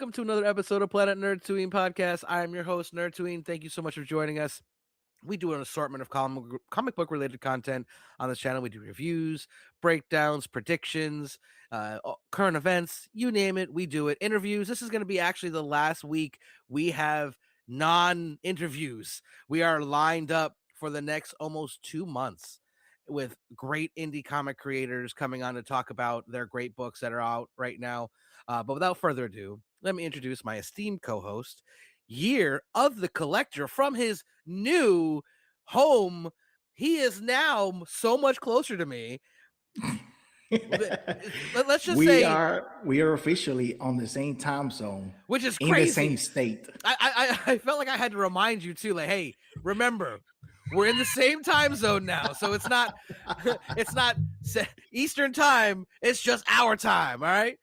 welcome to another episode of Planet Nerdtooine Podcast. I am your host, Nerdtooine. Thank you so much for joining us. We do an assortment of comic book related content on this channel. We do reviews, breakdowns, predictions, current events, you name it, we do it. Interviews. This is going to be actually the last week we have non-interviews. We are lined up for the next almost 2 months with great indie comic creators coming on to talk about their great books that are out right now. But without further ado, let me introduce my esteemed co-host, Year of the Collector, from his new home. He is now so much closer to me. Let's just we say are officially on the same time zone, which is in crazy. the same state. I felt like I had to remind you too, like, hey, remember, we're in the same time zone now, so it's not Eastern time, it's just our time. All right.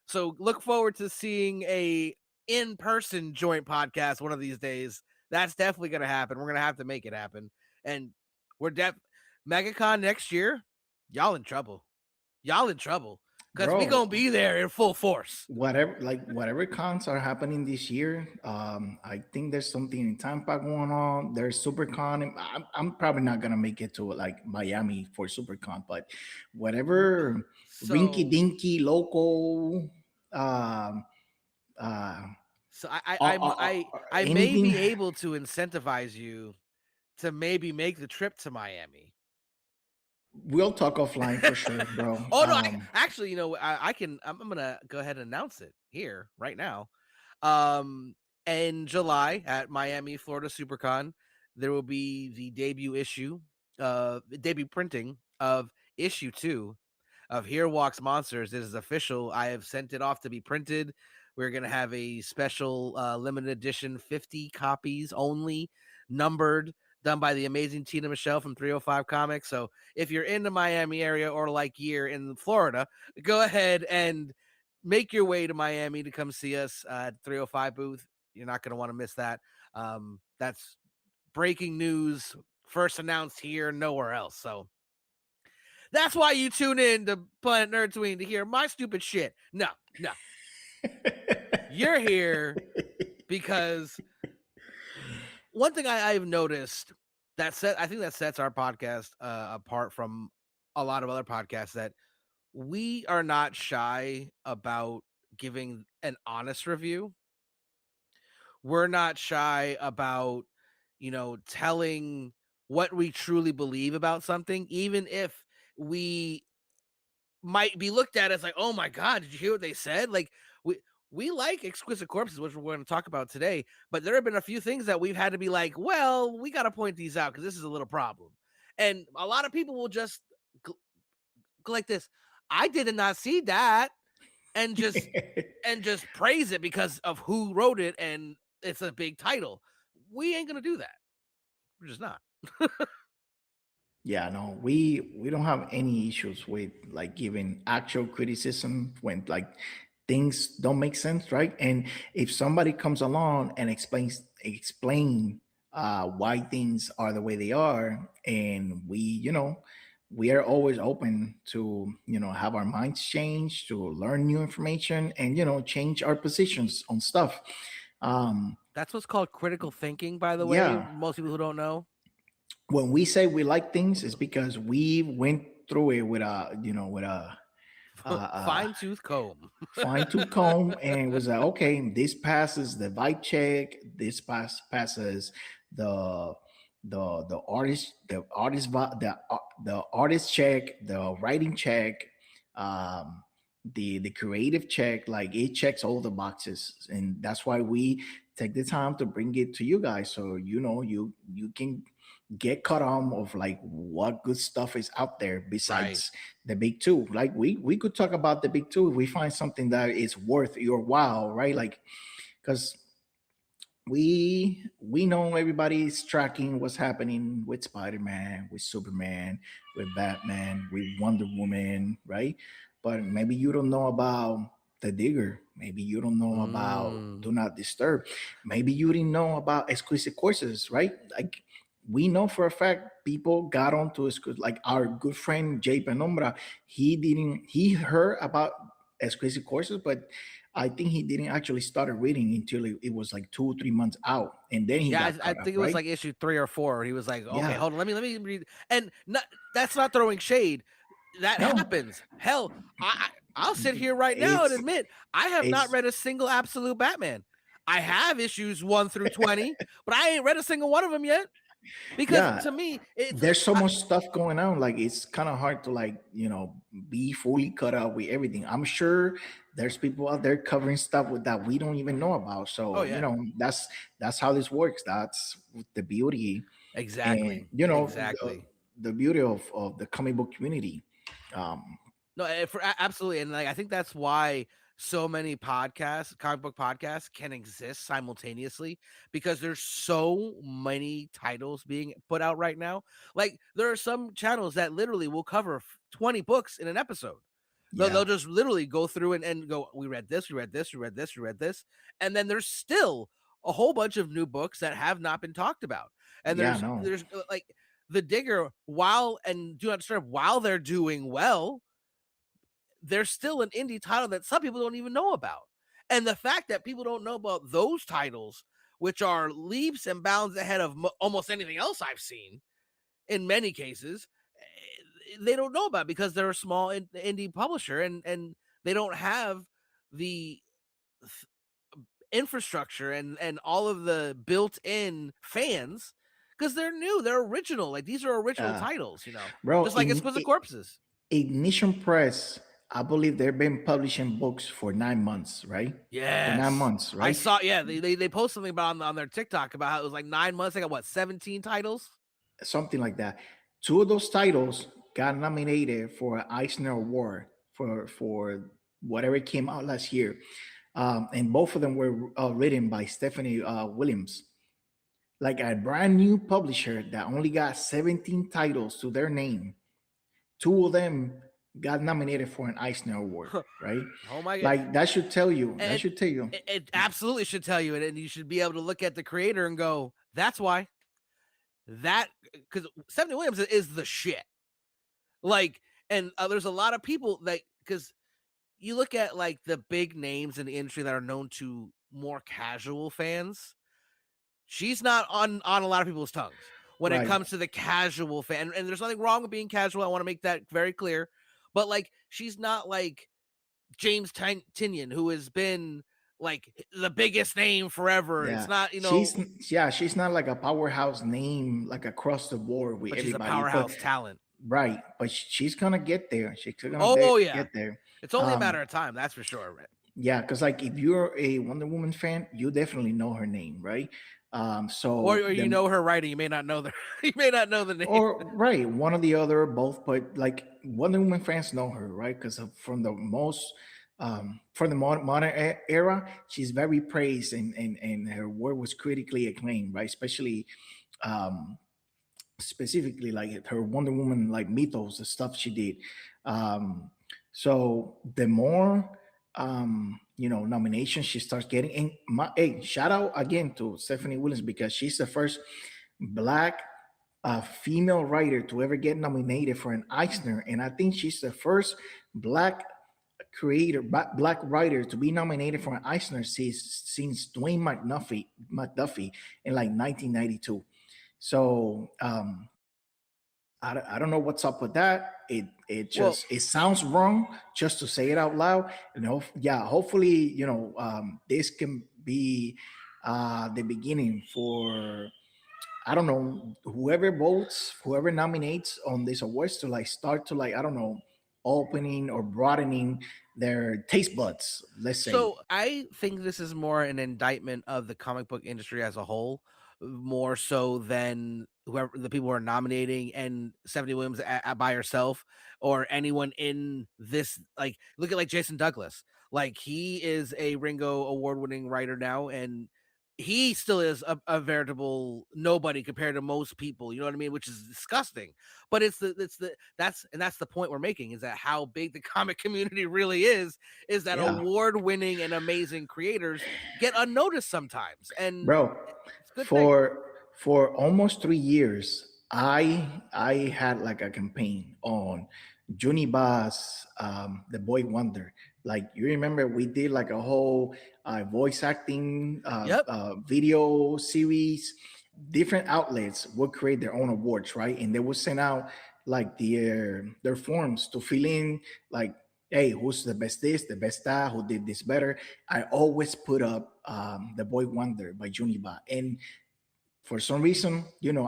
So look forward to seeing a in-person joint podcast one of these days. That's definitely gonna happen. We're gonna have to make it happen, and we're MegaCon next year. Y'all in trouble because we gonna be there in full force. Whatever cons are happening this year, I think there's something in Tampa going on. There's SuperCon. I'm probably not gonna make it to like Miami for SuperCon, but whatever rinky dinky local. So I may be able to incentivize you to maybe make the trip to Miami. We'll talk offline for sure, bro. Oh no! Actually, you know, I'm gonna go ahead and announce it here right now. In July at Miami, Florida SuperCon, there will be the debut printing of issue 2 of Here Walks Monsters. It is official. I have sent it off to be printed. We're gonna have a special limited edition, 50 copies only, numbered, done by the amazing Tina Micheal from 305 Comics. So if you're in the Miami area or like Year in Florida, go ahead and make your way to Miami to come see us at 305 booth. You're not going to want to miss that. That's breaking news, first announced here, nowhere else. So that's why you tune in to Planet Nerdtooine, to hear my stupid shit. No. You're here because one thing I've noticed I think that sets our podcast apart from a lot of other podcasts, that we are not shy about giving an honest review. We're not shy about, telling what we truly believe about something, even if we might be looked at as like, oh my God, did you hear what they said? Like, we like Exquisite Corpses, which we're going to talk about today, but there have been a few things that we've had to be like, well, we got to point these out because this is a little problem. And a lot of people will just go like this. I did not see that, and just praise it because of who wrote it and it's a big title. We ain't going to do that. We're just not. Yeah, no, we don't have any issues with like giving actual criticism when like things don't make sense, right? And if somebody comes along and explain why things are the way they are, and we are always open to have our minds changed, to learn new information, and change our positions on stuff. That's what's called critical thinking, by the way. Yeah. Most people who don't know. When we say we like things, it's because we went through it with a fine-tooth comb. And was like, okay, this passes the vibe check, this passes the artist check, the writing check, the creative check. Like, it checks all the boxes, and that's why we take the time to bring it to you guys, so you can get caught on of like what good stuff is out there besides the big two. Like, we could talk about the big two if we find something that is worth your while, right? Like, because we know everybody's tracking what's happening with Spider-Man, with Superman, with Batman, with Wonder Woman, right? But maybe you don't know about The Digger. Maybe you don't know about Do Not Disturb. Maybe you didn't know about Exquisite Courses, right? Like, we know for a fact people got onto like our good friend Jay Penumbra. He heard about Exquisite Courses, but I think he didn't actually start reading until it was like 2 or 3 months out, and then he Yeah, got I caught up, think it was right? like issue 3 or 4. He was like, okay, Yeah. hold on, let me read. And that's not throwing shade. That No, happens. Hell, I'll sit here right now and it's admit I have not it's read a single Absolute Batman. I have issues 1 through 20, but I ain't read a single one of them yet. Because yeah. to me, it's There's so much stuff going on. Like it's kind of hard to like be fully caught up with everything. I'm sure there's people out there covering stuff with that we don't even know about. oh So yeah, that's how this works. That's the beauty, and exactly, the, exactly. the beauty of the comic book community. Um, No, absolutely, and like I think that's why so many podcasts, comic book podcasts, can exist simultaneously because there's so many titles being put out right now. Like there are some channels that literally will cover 20 books in an episode. They'll yeah, just literally go through and go, we read this, we read this, we read this, we read this, and then there's still a whole bunch of new books that have not been talked about. And yeah, there's no, there's like the Digger, while and do not disturb, while they're doing well, there's still an indie title that some people don't even know about. And the fact that people don't know about those titles, which are leaps and bounds ahead of almost anything else I've seen in many cases, they don't know about because they're a small indie publisher and they don't have the infrastructure and all of the built-in fans because they're new, they're original. Like these are original uh, titles, bro. just like Exquisite Corpses. Ignition Press, I believe they've been publishing books for 9 months, right? For nine Yes. months, I right? saw, yeah, they post something about on their TikTok about how it was like 9 months. They got what, 17 titles? Something like that. Two of those titles got nominated for an Eisner Award for whatever came out last year, and both of them were written by Stephanie Williams, like a brand new publisher that only got 17 titles to their name. Two of them got nominated for an Eisner Award, right? Oh my god. Like that should tell you. That And should tell you. it absolutely should tell you it, and you should be able to look at the creator and go, that's why. That because Stephanie Williams is the shit. Like, and there's a lot of people that because you look at like the big names in the industry that are known to more casual fans. She's not on a lot of people's tongues when it Right. comes to the casual fan. And there's nothing wrong with being casual. I want to make that very clear. But like, she's not like James Tynion, who has been like the biggest name forever. It's Yeah. not, She's not like a powerhouse name like across the board with but she's a everybody, but powerhouse talent. right. But she's gonna get there. She's gonna Oh yeah, get there. it's only a matter Um, of time. That's for sure. yeah, because like if you're a Wonder Woman fan, you definitely know her name, right? Or, So you the know her writing, you may not know the you may not know the name. or right, one or the other, both, but like Wonder Woman fans know her, right? Because from the most from the modern era, she's very praised and her work was critically acclaimed, right? Especially um specifically like her Wonder Woman like mythos, the stuff she did. Um, so the more nominations she starts getting, and hey, shout out again to Stephanie Williams because she's the first black female writer to ever get nominated for an Eisner, and I think she's the first black black writer to be nominated for an Eisner since Dwayne McDuffie in like 1992. So I don't know what's up with that. It Well, just it sounds wrong just to say it out loud. Yeah. Hopefully, this can be the beginning for I don't know whoever votes, whoever nominates on this awards to like start to like I don't know opening or broadening their taste buds. Let's say. so I think this is more an indictment of the comic book industry as a whole, more so than whoever the people who are nominating and Stephanie Williams by herself or anyone in this. Like, look at like Jason Douglas. Like, he is a Ringo award-winning writer now, and he still is a veritable nobody compared to most people. You know what I mean? Which is disgusting. But that's the point we're making, is that how big the comic community really is that Yeah, award-winning and amazing creators get unnoticed sometimes, and bro. it's a good thing. For almost 3 years, I had like a campaign on Juniba's The Boy Wonder. Like you remember, we did like a whole voice acting Yep. video series. Different outlets would create their own awards, right? And they would send out like their forms to fill in, like, hey, who's the best this, the best that, who did this better. I always put up The Boy Wonder by Juniba, and for some reason,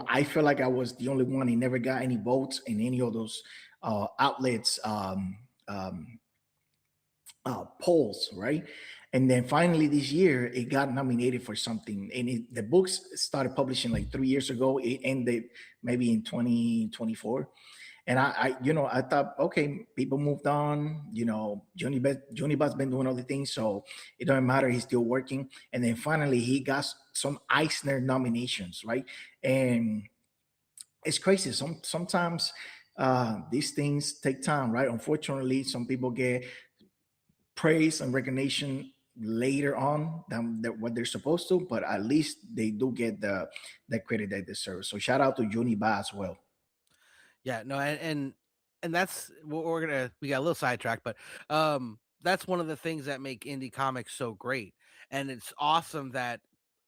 I feel like I was the only one. He never got any votes in any of those outlets um, polls, right? And then finally this year, it got nominated for something. And the books started publishing like 3 years ago. It ended maybe in 2024. And I thought, okay, people moved on. Johnny But's been doing other things, so it doesn't matter. He's still working. And then finally, he got some Eisner nominations, right? And it's crazy. Sometimes these things take time, right? Unfortunately, some people get praise and recognition later on than what they're supposed to, but at least they do get the credit they deserve. So shout out to Johnny Ba as well. Yeah, no, and that's what we got a little sidetracked, but that's one of the things that make indie comics so great. And it's awesome that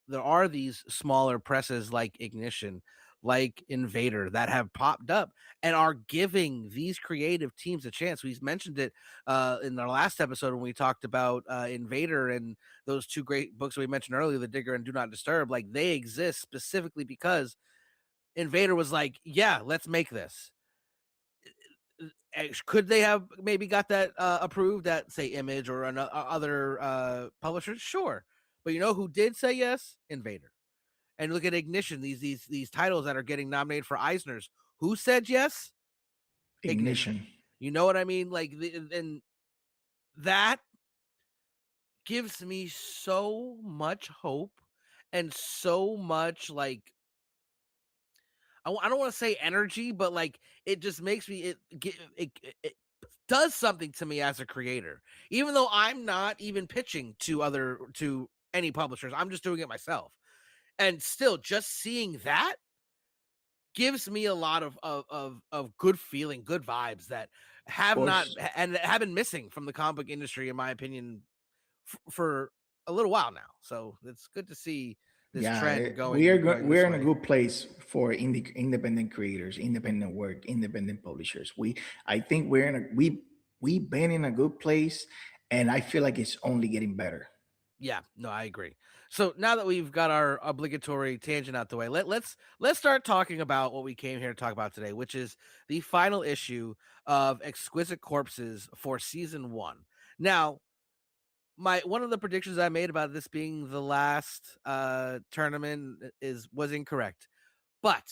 there are these smaller presses like Ignition, like Invader, that have popped up and are giving these creative teams a chance. We mentioned it in our last episode when we talked about Invader and those two great books we mentioned earlier, The Digger and Do Not Disturb. Like, they exist specifically because Invader was like, yeah, let's make this. Could they have maybe got that approved at, say, Image or other publishers? Sure. But you know who did say yes? Invader. And look at Ignition, these titles that are getting nominated for Eisners. Who said yes? Ignition. Ignition. You know what I mean? Like, and that gives me so much hope and so much, like, I don't want to say energy, but like, it just makes me it does something to me as a creator, even though I'm not even pitching to any publishers. I'm just doing it myself, and still, just seeing that gives me a lot of good feeling, good vibes that Of have not course. and have been missing from the comic book industry, in my opinion, for a little while now. So it's good to see this Yeah, trend going we're this in a way. good place for independent creators, independent work, independent publishers. I think we've been in a good place, and I feel like it's only getting better. Yeah, no, I agree. So now that we've got our obligatory tangent out the way, let's start talking about what we came here to talk about today, which is the final issue of Exquisite Corpses for season 1. Now, my one of the predictions I made about this being the last tournament was incorrect. But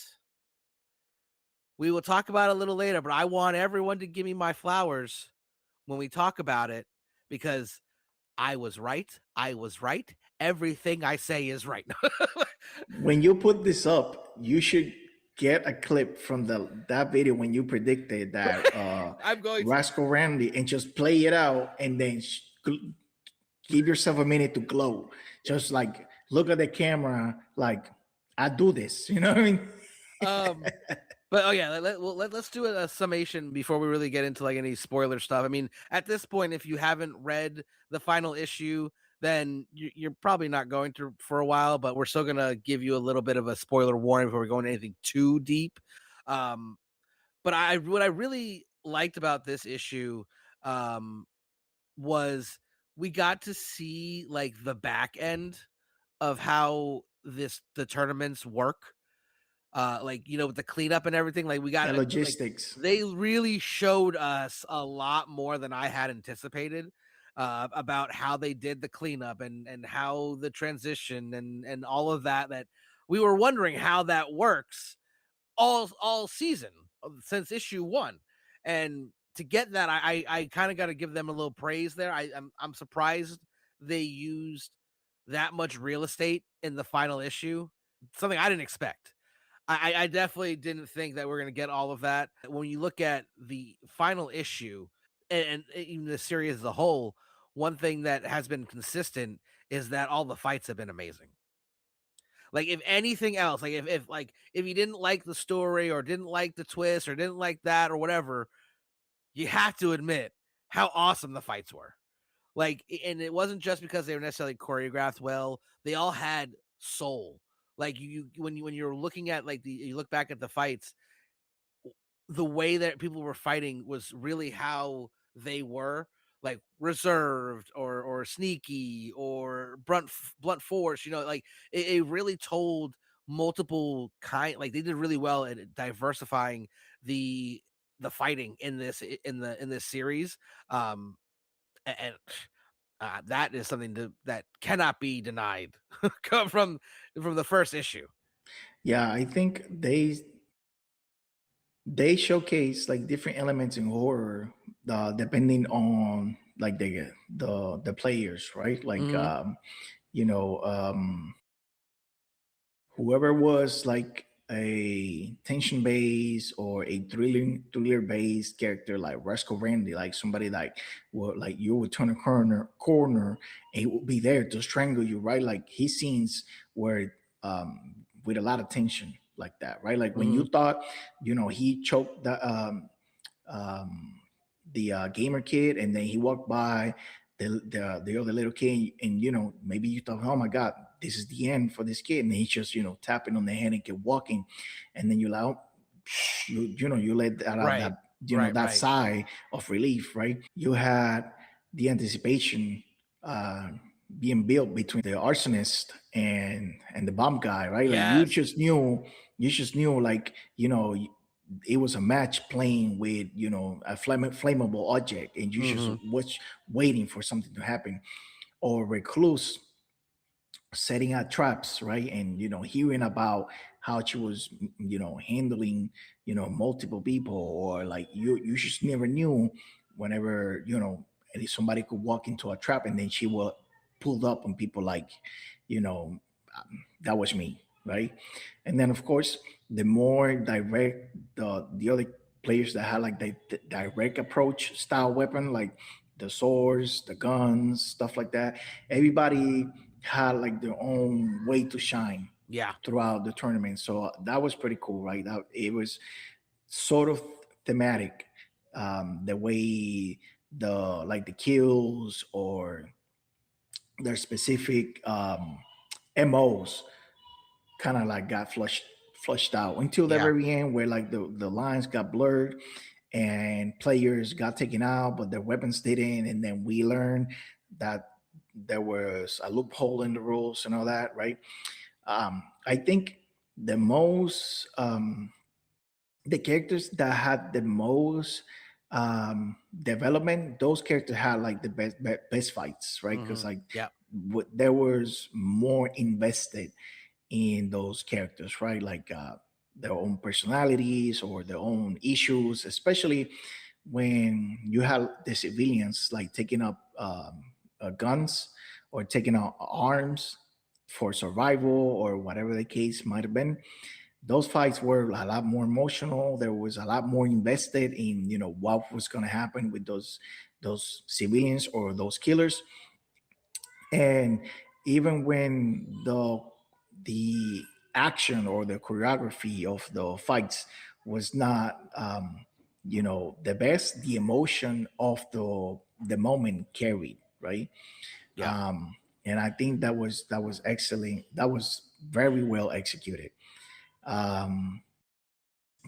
we will talk about it a little later, but I want everyone to give me my flowers when we talk about it, because I was right. I was right. Everything I say is right. When you put this up, you should get a clip from that video when you predicted that I'm going to. Rascal Randy and just play it out, and then give yourself a minute to glow. Just like look at the camera, like I do this. You know what I mean? Um, but oh yeah, let's do a summation before we really get into like any spoiler stuff. I mean, at this point, if you haven't read the final issue, then you're probably not going to for a while. But we're still gonna give you a little bit of a spoiler warning before we go into anything too deep. Um, but what I really liked about this issue um, was we got to see like the back end of how the tournaments work, like, with the cleanup and everything. Like, we got The like, logistics. they really showed us a lot more than I had anticipated about how they did the cleanup and how the transition and all of that we were wondering how that works all season since issue 1. And to get that, I kind of got to give them a little praise there. I'm surprised they used that much real estate in the final issue, something I didn't expect. I definitely didn't think that we're going to get all of that. When you look at the final issue and even the series as a whole, one thing that has been consistent is that all the fights have been amazing. Like if anything else, like if you didn't like the story or didn't like the twist or didn't like that or whatever, you have to admit how awesome the fights were. Like, and it wasn't just because they were necessarily choreographed well. They all had soul. Like when you're looking at like you look back at the fights, the way that people were fighting was really how they were, like reserved or sneaky or blunt force. Like it really told multiple like they did really well at diversifying the fighting in this series. um and that is something that cannot be denied come from the first issue. Yeah, I think they showcase like different elements in horror, depending on like the players, right? Like Hmm. you know, whoever was like a tension based or a thriller based character like Roscoe Randy, like somebody like like you would turn a corner and he would be there to strangle you, right? Like his scenes were with a lot of tension like that, right? Like when you Hmm. thought, he choked um, the gamer kid, and then he walked by the other little kid, and maybe you thought, oh my god, this is the end for this kid, and he's just tapping on the head and keep walking, and then you like, oh, you let that out, Right, that that right. sigh of relief, right? You had the anticipation uh, being built between the arsonist and the bomb guy, right? Like Yes. you just knew, like it was a match playing with a flammable object, and you just Hmm. watch waiting for something to happen, or recluse setting out traps, right? And hearing about how she was handling multiple people, or like you just never knew whenever somebody could walk into a trap, and then she will pull up on people, like that was me, right? And then of course, the more direct the other players that had like the direct approach style weapon, like the swords, the guns, stuff like that, everybody had like their own way to shine Yeah. throughout the tournament. So that was pretty cool, right? That it was sort of thematic, the way the kills or their specific MOs kind of like got flushed out until the Yeah. very end, where like the lines got blurred and players got taken out, but their weapons didn't. And then we learned that there was a loophole in the rules and all that, right? I think the most the characters that had the most development, those characters had like the best fights, right? Because Hmm. like Yeah. there was more invested in those characters, right? Like their own personalities or their own issues, especially when you have the civilians like taking up guns or taking out arms for survival or whatever the case might have been. Those fights were a lot more emotional. There was a lot more invested in what was going to happen with those civilians or those killers. And even when the action or the choreography of the fights was not the best, the emotion of the moment carried, right? Yeah. um and I think that was excellent. That was very well executed. um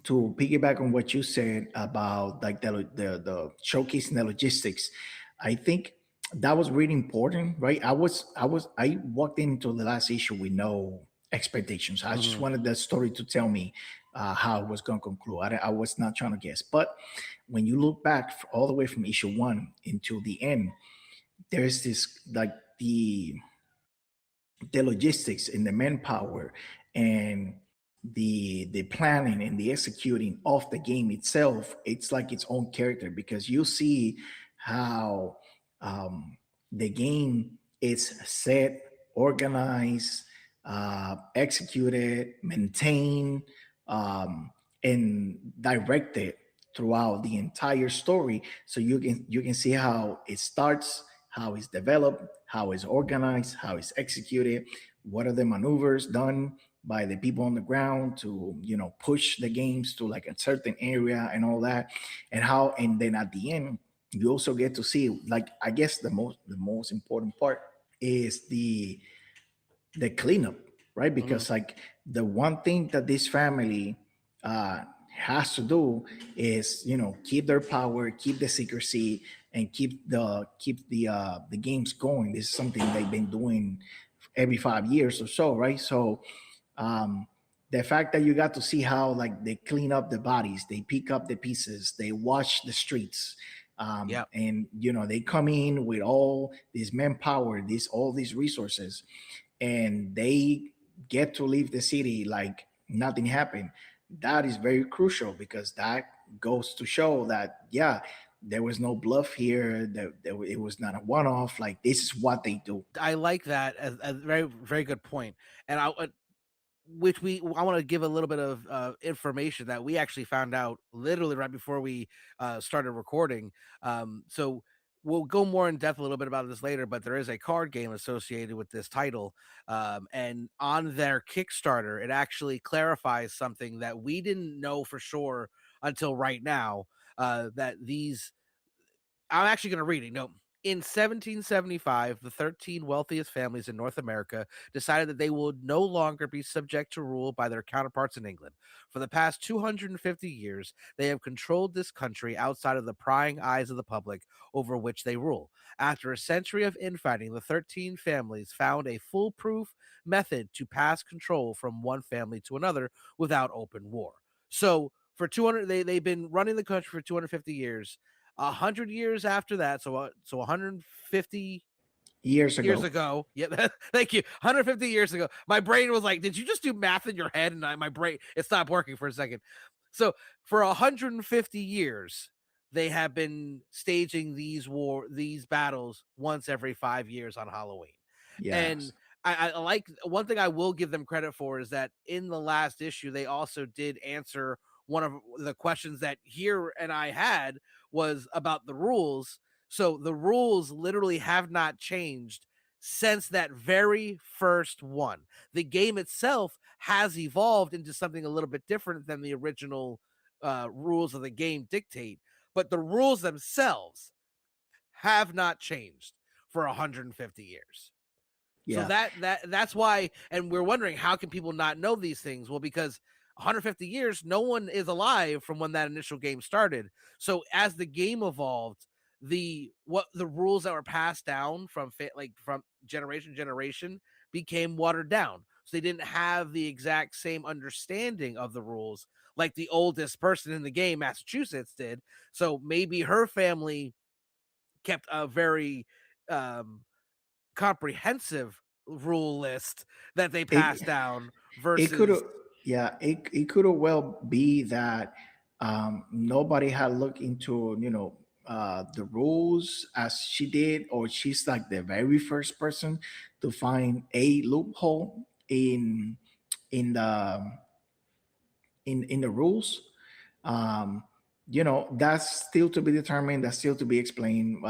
to piggyback on what you said about like the showcasing the logistics, I think that was really important, right? I walked into the last issue with no expectations. I just Hmm. wanted the story to tell me how it was going to conclude. I was not trying to guess. But when you look back all the way from issue one into the end, there's this like the logistics and the manpower and the planning and the executing of the game itself. It's like its own character, because you see how the game is set, organized, executed, maintained, um, and directed throughout the entire story. So you can see how it starts, how it's developed, how it's organized, how it's executed, what are the maneuvers done by the people on the ground to, push the games to like a certain area and all that, and how, and then at the end you also get to see, like, I guess the most important part is the cleanup, right? Mhm. Because like the one thing that this family uh, has to do is, keep their power, keep the secrecy, and keep the games going. This is something they've been doing every 5 years or so, right? So um, the fact that you got to see how like they clean up the bodies, they pick up the pieces, they wash the streets, Yeah. and they come in with all this manpower, all these resources, and they get to leave the city like nothing happened. That is very crucial because that goes to show that, yeah, there was no bluff here, that it was not a one-off. Like, this is what they do. I like that as a very, very good point. And I want to give a little bit of information that we actually found out literally right before we started recording. So we'll go more in depth a little bit about this later, but there is a card game associated with this title. And on their Kickstarter, it actually clarifies something that we didn't know for sure until right now. That these I'm actually going to read it. No. In 1775, the 13 wealthiest families in North America decided that they would no longer be subject to rule by their counterparts in England. For the past 250 years, they have controlled this country outside of the prying eyes of the public over which they rule. After a century of infighting, the 13 families found a foolproof method to pass control from one family to another without open war. So, for 200, they've been running the country for 250 years. 100 years after that, so 150 Years years ago. ago. Yeah, thank you. 150 years ago, my brain was like, "Did you just do math in your head?" And my brain it stopped working for a second. So for 150 years, they have been staging these battles once every 5 years on Halloween, and Yes. I like one thing I will give them credit for is that in the last issue they also did answer one of the questions that here and I had was about the rules. So the rules literally have not changed since that very first one. The game itself has evolved into something a little bit different than the original rules of the game dictate, but the rules themselves have not changed for 150 years. So Yeah. that's why, and we're wondering how can people not know these things? Well, because 150 years, no one is alive from when that initial game started. So as the game evolved, the rules that were passed down from from generation to generation became watered down. So they didn't have the exact same understanding of the rules like the oldest person in the game, Massachusetts, did. So maybe her family kept a very um comprehensive rule list that they It passed down it could versus have, yeah, it could have well be that nobody had looked into, the rules as she did, or she's like the very first person to find a loophole in the in the rules. um that's still to be determined, that's still to be explained.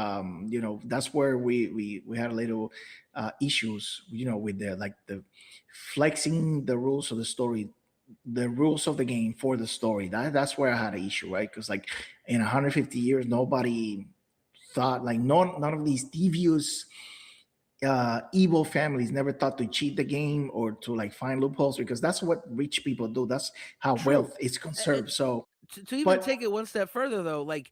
That's where we had a little issues, with the, like, the flexing the rules of the story, the rules of the game for the story. That's where I had an issue, right? Because like in 150 years nobody thought, like, none of these devious evil families never thought to cheat the game or to like find loopholes, because that's what rich people do. That's how true. wealth is And conserved. So, to even but take it one step further, though, like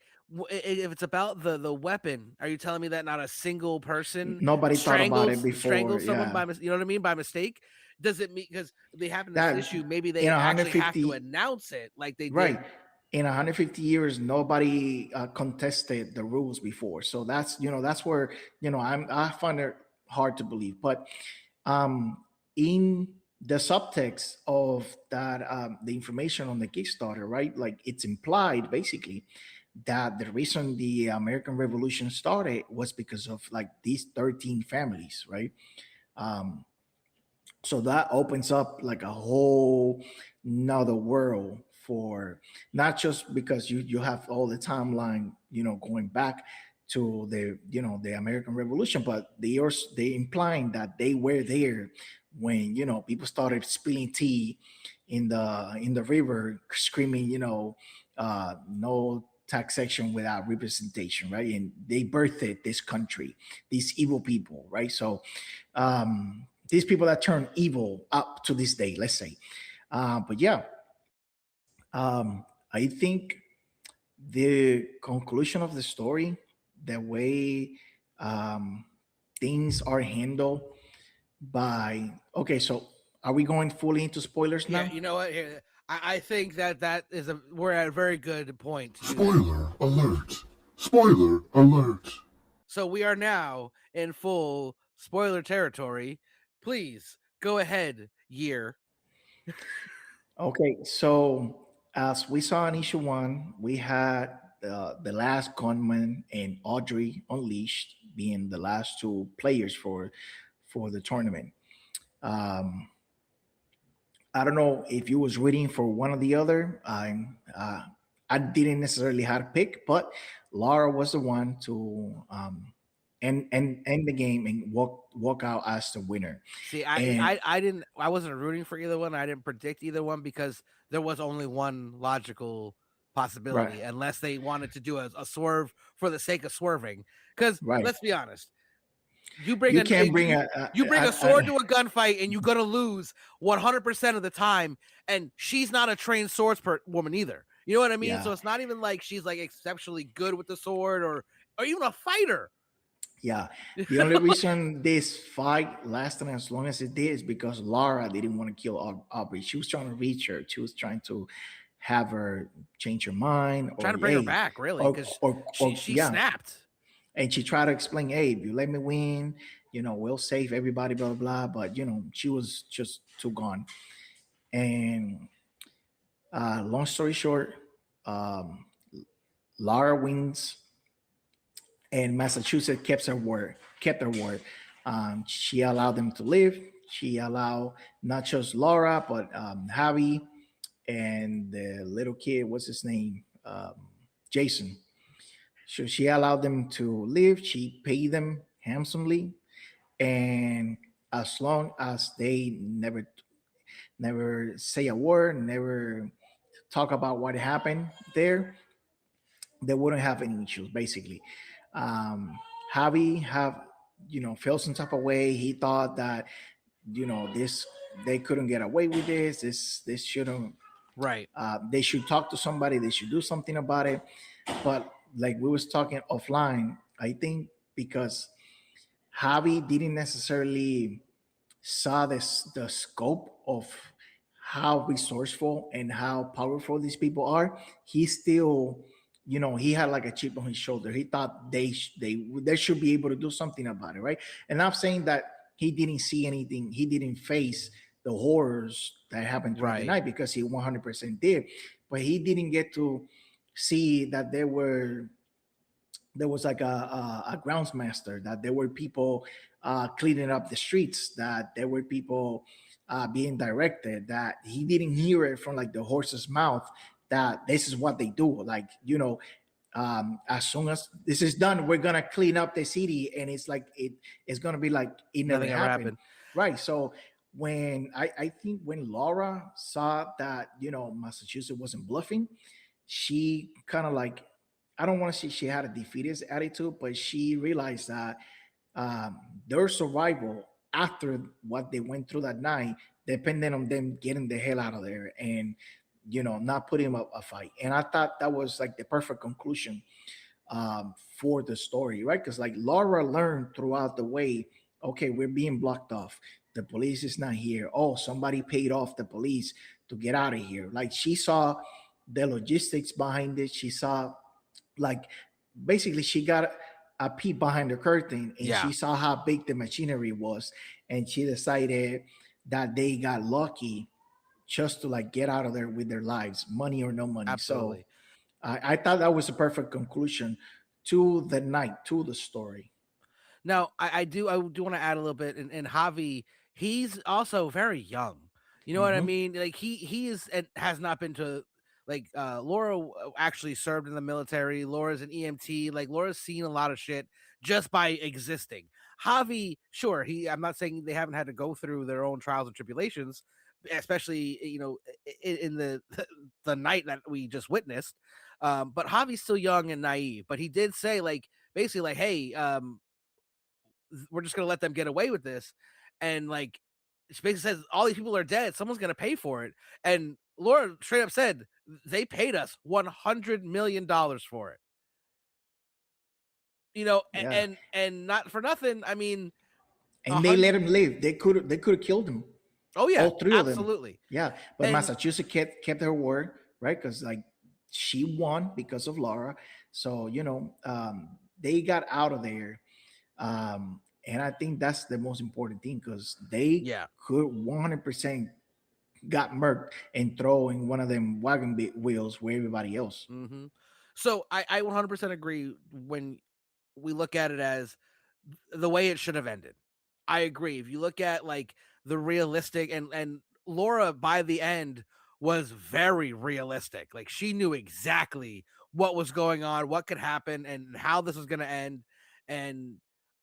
if it's about the weapon, are you telling me that not a single person nobody thought about it before. strangled someone Yeah, you know what I mean, by mistake? Does it mean because they have in this that issue, maybe in they actually have to 150, announce it like they right? did? In 150 years, nobody contested the rules before. So that's where I find it hard to believe. But in the subtext of that, the information on the Kickstarter, right? Like, it's implied basically that the reason the American Revolution started was because of like these 13 families, right? Um, so that opens up like a whole another world, for not just because you have all the timeline, going back to the American Revolution, but they implying that they were there when people started spilling tea in the river, screaming, no taxation without representation, right? And they birthed this country, these evil people, right? So these people that turn evil up to this day, let's say. But yeah, I think the conclusion of the story, the way um, things are handled by. Okay, so are we going fully into spoilers Yeah, now? you know what? Here, I think that is we're at a very good point to do that. Spoiler alert! Spoiler alert! So we are now in full spoiler territory. Please go ahead, Year. Okay, so as we saw in issue one, we had the last gunman and Audrey Unleashed being the last two players for the tournament. Um, I don't know if you was reading for one or the other. I didn't necessarily have to pick, but Laura was the one to end the game and walk out as the winner. See, And I wasn't rooting for either one. I didn't predict either one because there was only one logical right, possibility, unless they wanted to do a swerve for the sake of swerving. Because right, let's be honest, you bring you can't bring you bring a sword to a gunfight and you're gonna lose 100% of the time. And she's not a trained woman either. You know what I mean? yeah. So it's not even like she's like exceptionally good with the sword or even a fighter. Yeah, the only reason this fight lasted as long as it did is because Laura didn't want to kill Aubrey. She was trying to reach her. She was trying to have her change her mind, Trying or to bring her hey, back, really, or because she yeah. snapped. And she tried to explain, hey, if you let me win, we'll save everybody, blah blah blah. But she was just too gone. And long story short, um, Laura wins and Massachusetts kept her word. Kept her word. She allowed them to live. She allowed not just Laura, but Javi and the little kid. What's his name? Jason. So she allowed them to live. She paid them handsomely, and as long as they never say a word, never talk about what happened there, they wouldn't have any issues. Basically, um, Javi have felt some type of way. He thought that this they couldn't get away with this. This shouldn't. Right. They should talk to somebody. They should do something about it. But like we was talking offline, I think because Javi didn't necessarily saw the scope of how resourceful and how powerful these people are. He still, he had like a chip on his shoulder. He thought they should be able to do something about it, right? And I'm saying that he didn't see anything. He didn't face the horrors that happened throughout the Right. night, because he 100% did, but he didn't get to see that there was like a groundsmaster, that there were people cleaning up the streets, that there were people being directed, that he didn't hear it from like the horse's mouth, that this is what they do. Like, as soon as this is done, we're going to clean up the city. And it's like, it's going to be like, it never Nothing ever happened. Right. So when I think when Laura saw that, Massachusetts wasn't bluffing, she kind of like, I don't want to say she had a defeatist attitude, but she realized that their survival after what they went through that night depended on them getting the hell out of there and not putting up a fight. And I thought that was like the perfect conclusion for the story, right? Because like Laura learned throughout the way, okay, we're being blocked off. The police is not here. Oh, somebody paid off the police to get out of here. Like she saw the logistics behind it. She saw like basically she got a peek behind the curtain, and Yeah. she saw how big the machinery was, and she decided that they got lucky just to like get out of there with their lives, money or no money. Absolutely. So I thought that was a perfect conclusion to the night, to the story. Now, I do want to add a little bit. And Javi, he's also very young. You know what I Hmm. mean? Like he is and has not been to Laura actually served in the military. Laura's an EMT. Like Laura's seen a lot of shit just by existing. Javi, sure, I'm not saying they haven't had to go through their own trials and tribulations, especially in the the night that we just witnessed. But Javi's still young and naive. But he did say basically hey, we're just gonna let them get away with this, and she basically says all these people are dead. Someone's gonna pay for it, and Laura straight up said they paid us $100 million for it. Yeah. And not for nothing. I mean, And they let him live. They could have killed him. Oh yeah, all three absolutely. of them. Yeah, but Massachusetts kept her word, right? Because she won because of Laura. So they got out of there, and I think that's the most important thing because they could 100% got murked and throw in one of them wagon wheels where everybody else. Mm-hmm. So I 100% agree when we look at it as the way it should have ended. I agree. If you look at the realistic and Laura by the end was very realistic. Like she knew exactly what was going on, what could happen, and how this was going to end. And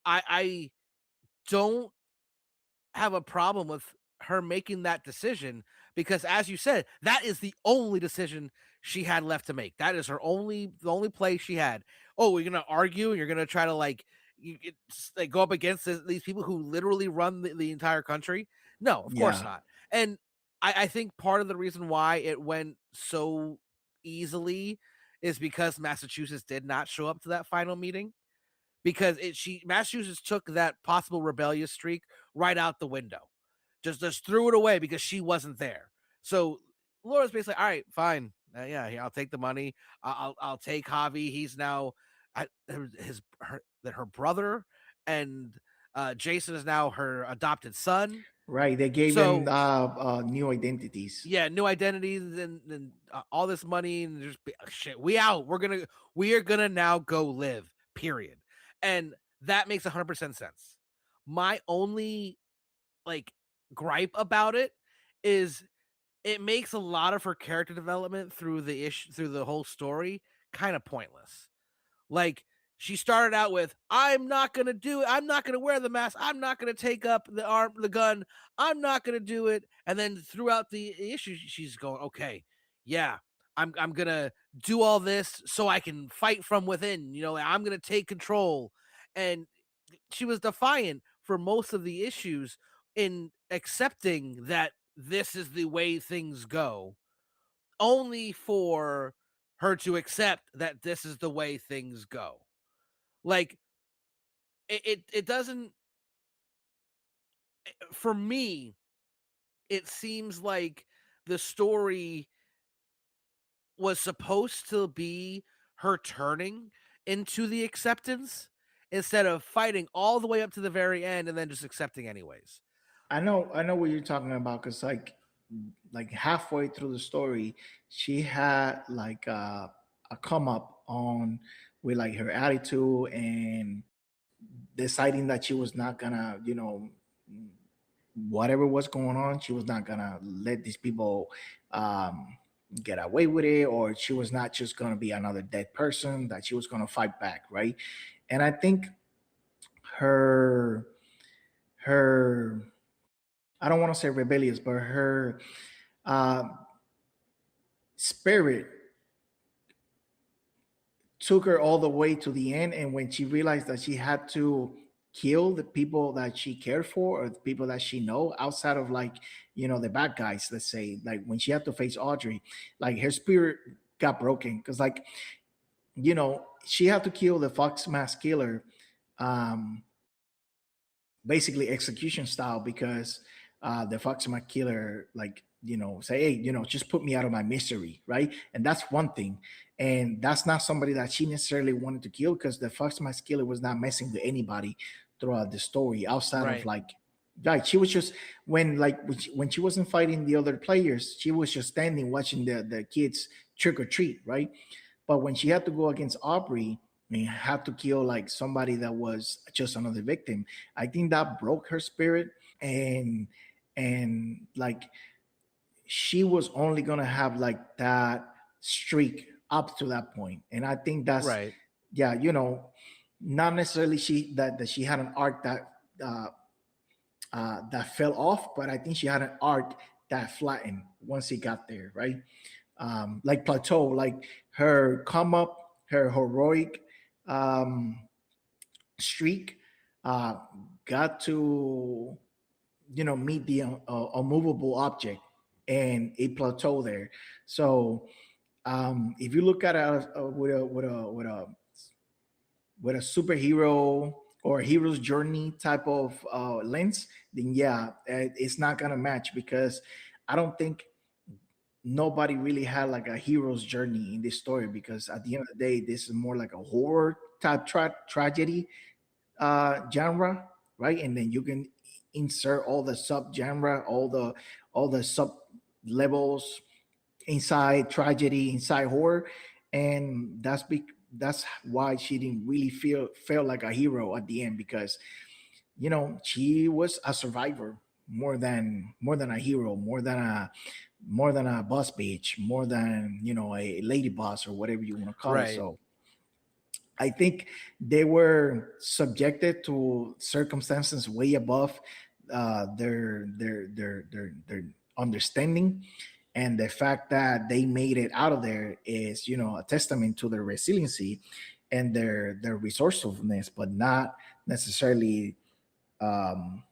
I don't have a problem with her making that decision because, as you said, that is the only decision she had left to make. That is the only play she had. Oh, you're gonna argue and you're gonna try to go up against these people who literally run the entire country? No, of course not. And I think part of the reason why it went so easily is because Massachusetts did not show up to that final meeting. Because Massachusetts took that possible rebellious streak right out the window, just threw it away because she wasn't there. So Laura's basically, all right, fine, I'll take the money. I'll take Javi. He's now her brother, and Jason is now her adopted son. Right, they gave them new identities. Yeah, new identities and all this money and just shit. We out. We are gonna now go live. Period. And that makes 100% sense. My only gripe about it is it makes a lot of her character development through the whole story kind of pointless. Like she started out with, I'm not going to do it. I'm not going to wear the mask. I'm not going to take up the gun. I'm not going to do it. And then throughout the issue, she's going, okay, yeah, I'm going to do all this so I can fight from within. I'm going to take control. And she was defiant for most of the issues in accepting that this is the way things go, only for her to accept that this is the way things go. Like it doesn't, for me, it seems like the story was supposed to be her turning into the acceptance instead of fighting all the way up to the very end and then just accepting anyways. I know what you're talking about because halfway through the story, she had a come up on with her attitude and deciding that she was not gonna, whatever was going on, she was not gonna let these people get away with it, or she was not just gonna be another dead person, that she was gonna fight back, right? And I think her I don't want to say rebellious, but her spirit took her all the way to the end. And when she realized that she had to kill the people that she cared for or the people that she know outside of the bad guys, let's say, when she had to face Audrey, her spirit got broken because she had to kill the Fox Mask Killer, basically execution style, because the Fox Mask Killer say, hey, just put me out of my misery, right? And that's one thing. And that's not somebody that she necessarily wanted to kill, because the Fox Mask Killer was not messing with anybody throughout the story outside of she was just when she wasn't fighting the other players, she was just standing watching the kids trick or treat, right? But when she had to go against Aubrey and had to kill somebody that was just another victim, I think that broke her spirit. And she was only gonna have that streak up to that point. And I think that's, Right. yeah, not necessarily that she had an arc uh, that fell off, but I think she had an arc that flattened once he got there, right? Like plateau, like her come up, her heroic um, streak uh, got to meet the unmovable object, and it plateau there. So if you look at it with a superhero or a hero's journey type of lens, then yeah, it's not gonna match, because I don't think nobody really had like a hero's journey in this story, because at the end of the day, this is more like a horror type tragedy genre, right? And then you can insert all the sub genre, all the sub levels inside tragedy, inside horror, and that's why she didn't really feel like a hero at the end, because she was a survivor more than a hero, more than a boss bitch, more than a lady boss or whatever you want to call it. Right. So I think they were subjected to circumstances way above their understanding, and the fact that they made it out of there is a testament to their resiliency and their resourcefulness, but not necessarily. Um,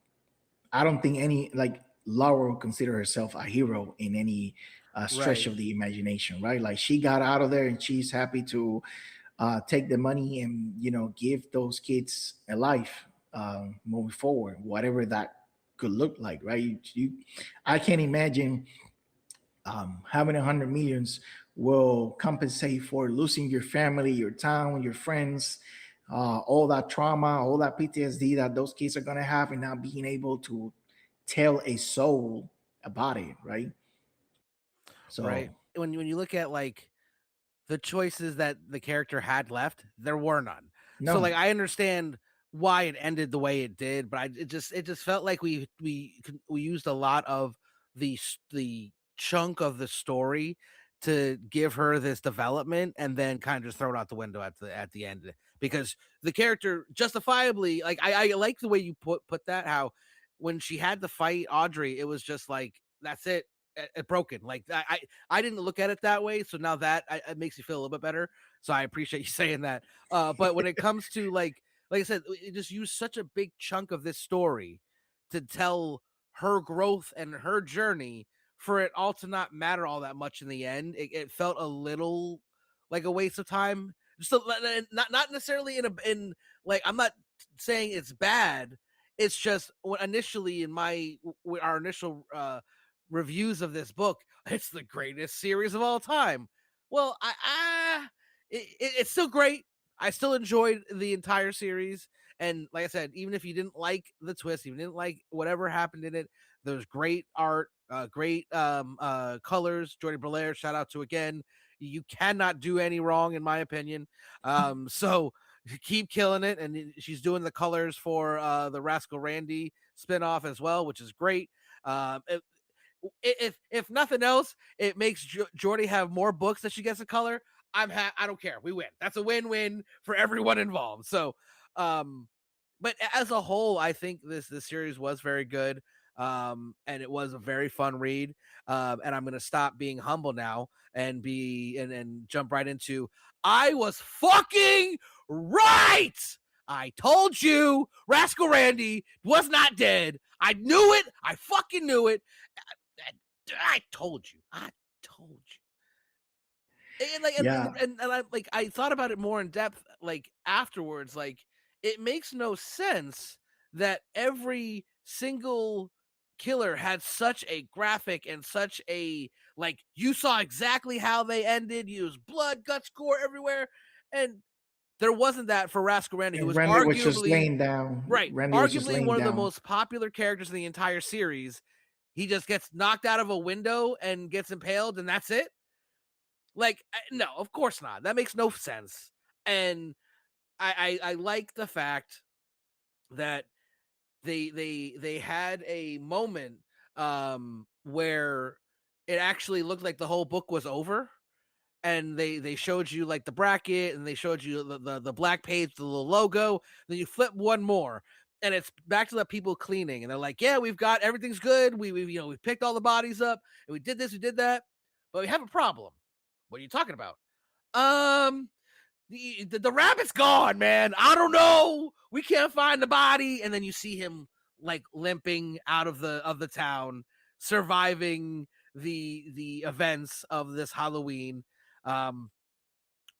I don't think any, like, Laura would consider herself a hero in any stretch Right. of the imagination, right? Like, she got out of there and she's happy to take the money and give those kids a life moving forward, whatever that could look like, right? I can't imagine having 100 millions will compensate for losing your family, your town, your friends, all that trauma, all that PTSD that those kids are gonna have, and not being able to tell a soul about it, right? Right. So When you look at like the choices that the character had left, there were none. So like no, I understand why it ended the way it did, but it just felt like we used a lot of the chunk of the story to give her this development and then kind of just throw it out the window at the end, because the character justifiably, like I like the way you put that, how when she had to fight Audrey, it was just like that's it broken. Like I didn't look at it that way, so now that it makes you feel a little bit better. So I appreciate you saying that. But when it comes to like I said, it just used such a big chunk of this story to tell her growth and her journey for it all to not matter all that much in the end. It felt a little like a waste of time. So not necessarily in like, I'm not saying it's bad. It's just initially in our initial reviews of this book, it's the greatest series of all time. Well, it's still great. I still enjoyed the entire series, and like I said, even if you didn't like the twist, even didn't like whatever happened in it, there's great art, great colors. Jordie Bellaire, shout out to again. You cannot do any wrong, in my opinion. So keep killing it, and she's doing the colors for the Rascal Randy spinoff as well, which is great. If nothing else, it makes Jordie have more books that she gets to color. I don't care. We win. That's a win-win for everyone involved. So, but as a whole, I think this series was very good. And it was a very fun read. And I'm gonna stop being humble now and and jump right into, I was fucking right. I told you Rascal Randy was not dead. I knew it. I fucking knew it. I told you. I told you. And like, yeah, and I like, I thought about it more in depth, like afterwards. Like, it makes no sense that every single killer had such a graphic and such a, like, you saw exactly how they ended. You was blood, guts, gore everywhere, and there wasn't that for Rascal Randy, who and was Randy was just arguably, laying down. right, Randy was just arguably laying one of the down. most popular characters in the entire series. He just gets knocked out of a window and gets impaled, and that's it. Like, no, of course not. That makes no sense. And I like the fact that they had a moment where it actually looked like the whole book was over, and they showed you like the bracket, and they showed you the black page, the little logo. Then you flip one more, and it's back to the people cleaning, and they're like, yeah, we've got everything's good. We we picked all the bodies up, and we did this, we did that, but we have a problem. What are you talking about? The rabbit's gone, man. I don't know. We can't find the body. And then you see him like limping out of the town, surviving the events of this Halloween,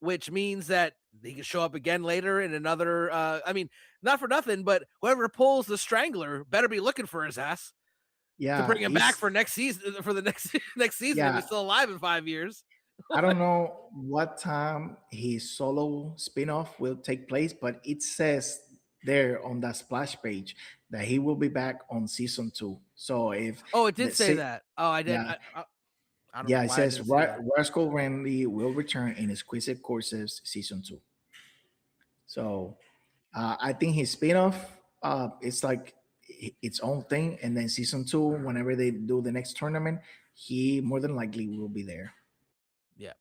which means that he can show up again later in another. I mean, not for nothing, but whoever pulls the strangler better be looking for his ass to bring him back for next season, for the next season, if he's still alive in 5 years. I don't know what time his solo spinoff will take place, but it says there on that splash page that he will be back on season 2. So if it did say that. Oh, I didn't. Yeah. I don't know. It says Rascal Randy will return in Exquisite Courses season 2. So I think his spinoff it's like its own thing, and then season 2, whenever they do the next tournament, he more than likely will be there. Yeah.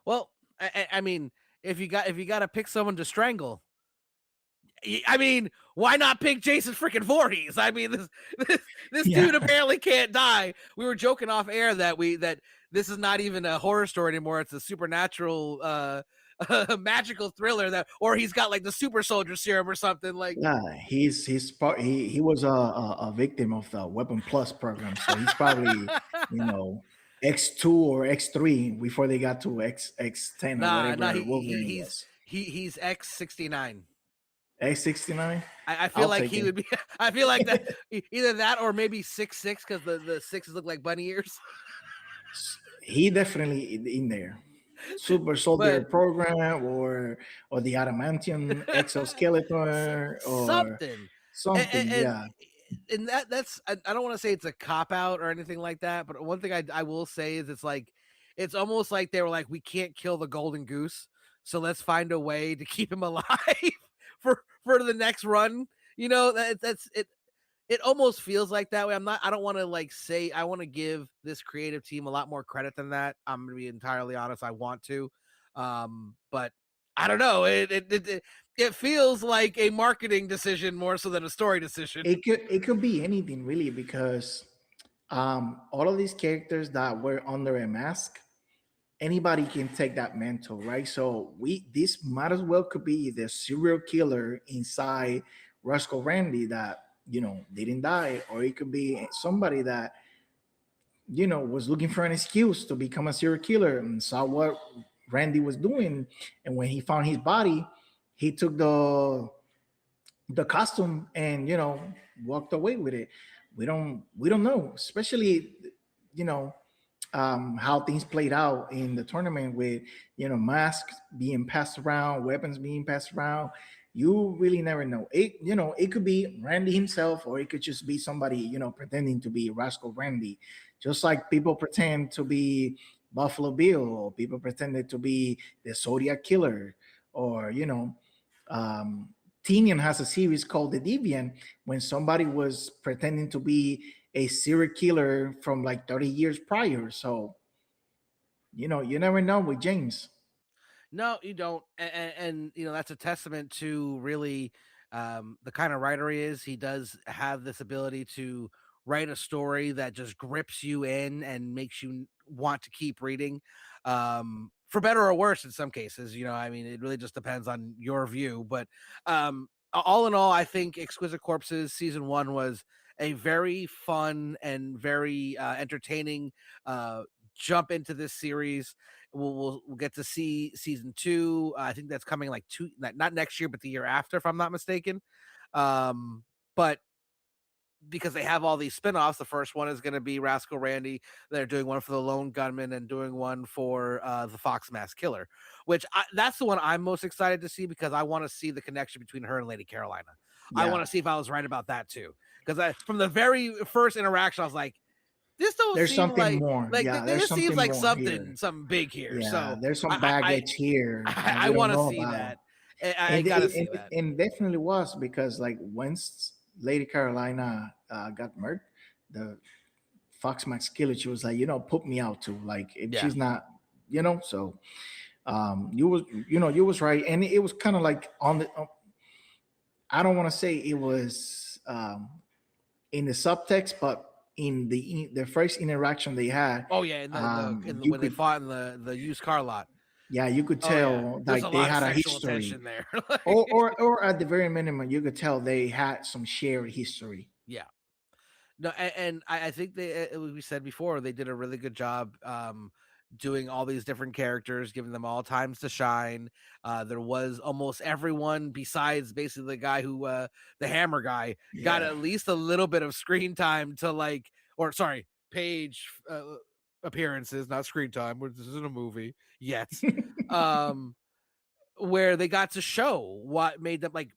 Well, I mean, if you got to pick someone to strangle, I mean, why not pick Jason freaking Voorhees? I mean, this dude apparently can't die. We were joking off air that this is not even a horror story anymore. It's a supernatural magical thriller or he's got like the super soldier serum or something like. Yeah, he was a victim of the Weapon Plus program, so he's probably X2 or X3 before they got to X10 or whatever Wolverine was. He's X69. X69. I feel like he would be. I feel like that either that or maybe 6'6" because the sixes look like bunny ears. He definitely in there. Super soldier program or the adamantium exoskeleton or something. Yeah. And that's I don't want to say it's a cop out or anything like that, but one thing I will say is it's almost like they were like, we can't kill the golden goose, so let's find a way to keep him alive for the next run. That's it. It almost feels like that way. I don't want to say, I want to give this creative team a lot more credit than that. I'm going to be entirely honest. I want to, but I don't know. It feels like a marketing decision more so than a story decision. It could be anything really, because all of these characters that were under a mask, anybody can take that mantle, right? So this might as well could be the serial killer inside Rascal Randy that didn't die, or it could be somebody that was looking for an excuse to become a serial killer and saw what Randy was doing, and when he found his body, he took the costume and walked away with it. We don't know, especially how things played out in the tournament with masks being passed around, weapons being passed around. You really never know. It could be Randy himself, or it could just be somebody pretending to be Rascal Randy, just like people pretend to be Buffalo Bill, or people pretended to be the Zodiac Killer, or Tynion has a series called The Deviant, when somebody was pretending to be a serial killer from like 30 years prior. So you never know with James. No, you don't. And that's a testament to really the kind of writer he is. He does have this ability to write a story that just grips you in and makes you want to keep reading, for better or worse in some cases. I mean, it really just depends on your view. But all in all, I think Exquisite Corpses season 1 was a very fun and very entertaining jump into this series. We'll get to see season 2. I think that's coming not next year, but the year after, if I'm not mistaken. But because they have all these spinoffs, the first one is going to be Rascal Randy. They're doing one for the Lone Gunman and doing one for the Fox Mask Killer, which that's the one I'm most excited to see, because I want to see the connection between her and Lady Carolina. Yeah. I want to see if I was right about that too, because from the very first interaction, I was like, there's something more. This seems like something big here. Yeah, so there's some baggage here. I want to see that. I gotta see that. And definitely was, because once Lady Carolina got murdered, the Fox Max Killer, she was like, put me out too. If she's not, So you was right, and it was kind of like on the. I don't want to say it was in the subtext, but in the first interaction they had, Oh yeah, in the you when they could, fought in the used car lot. yeah, you could Oh yeah, tell there's a like they lot of had a sexual history, tension there. or at the very minimum, you could tell they had some shared history. Yeah. No, and I think we said before, they did a really good job doing all these different characters, giving them all times to shine. There was almost everyone besides basically the guy who the hammer guy got Yeah. at least a little bit of screen time to page appearances, not screen time. This isn't a movie yet. um, where they got to show what made them like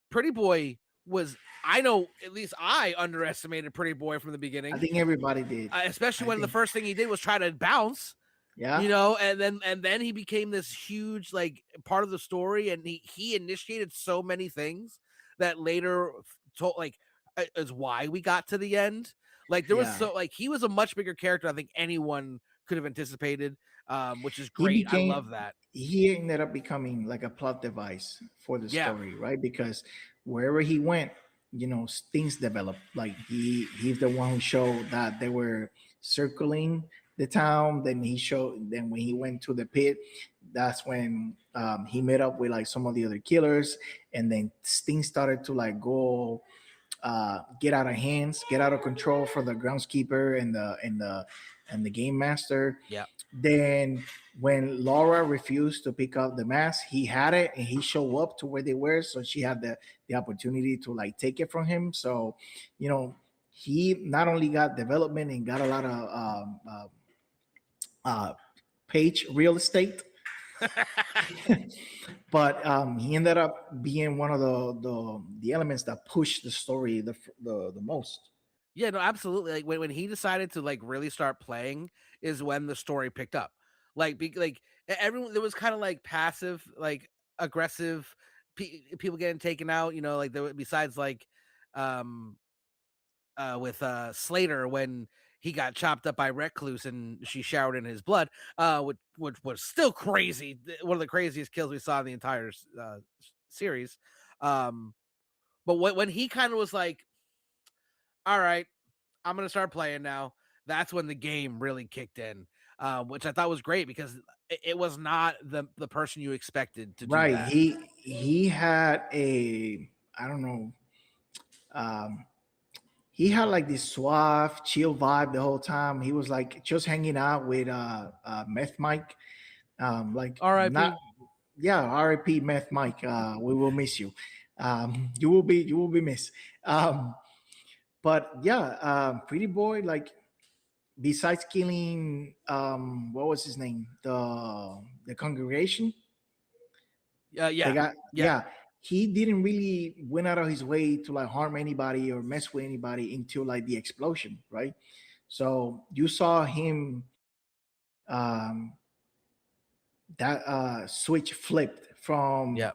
Pretty Boy was. I know at least I underestimated Pretty Boy from the I beginning, think everybody did. especially I when the think, first thing he did was try to bounce, yeah, and then he became this huge like part of the story, and he initiated so many things that later told like is why we got to the end. Like there was yeah. so like he was a much bigger character I think anyone could have anticipated, which is He great. I became love that. he ended up becoming like a plot device for the Yeah. story, right? Because wherever he went, things developed. Like he's the one who showed that they were circling the town. Then when he went to the pit, that's when he met up with like some of the other killers, and then things started to like go get out of hands, get out of control for the groundskeeper and the game master. Yeah. Then when Laura refused to pick up the mask, he had it and he showed up to where they were, so she had the opportunity to like take it from him. So, he not only got development and got a lot of page real estate, but he ended up being one of the elements that pushed the story the most. Yeah, no, absolutely. Like when he decided to like really start playing is when the story picked up. Everyone there was kind of like passive, like aggressive people getting taken out. Like there besides like um with Slater when he got chopped up by Recluse and she showered in his blood, which was still crazy. One of the craziest kills we saw in the entire series. But when he kind of was like, all right, I'm going to start playing now. That's when the game really kicked in, which I thought was great because it was not the person you expected to do Right. that. He had I don't know. He had like this suave, chill vibe the whole time. He was like just hanging out with Meth Mike. Like R.I.P. not Yeah, R.I.P. Meth Mike. We will miss you. You will be missed. But yeah, Pretty Boy, like besides killing what was his name? The congregation. They Yeah. got yeah. He didn't really went out of his way to like harm anybody or mess with anybody until like the explosion, right? So you saw him um that switch flipped from Yeah.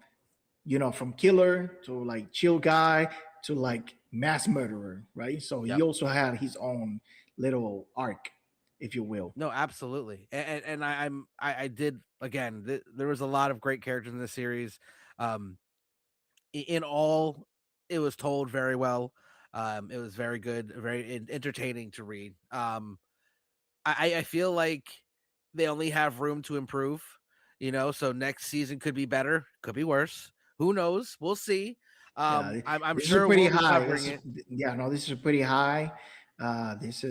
from killer to like chill guy to like mass murderer, right? So he Yep. also had his own little arc, if you will. No, absolutely. And I did again. There was a lot of great characters in this series. In all, it was told very well. It was very good, very entertaining to read. I feel like they only have room to improve. So next season could be better, could be worse. Who knows? We'll see. Yeah, I'm this is a sure pretty we'll be high. covering it. This is pretty high. This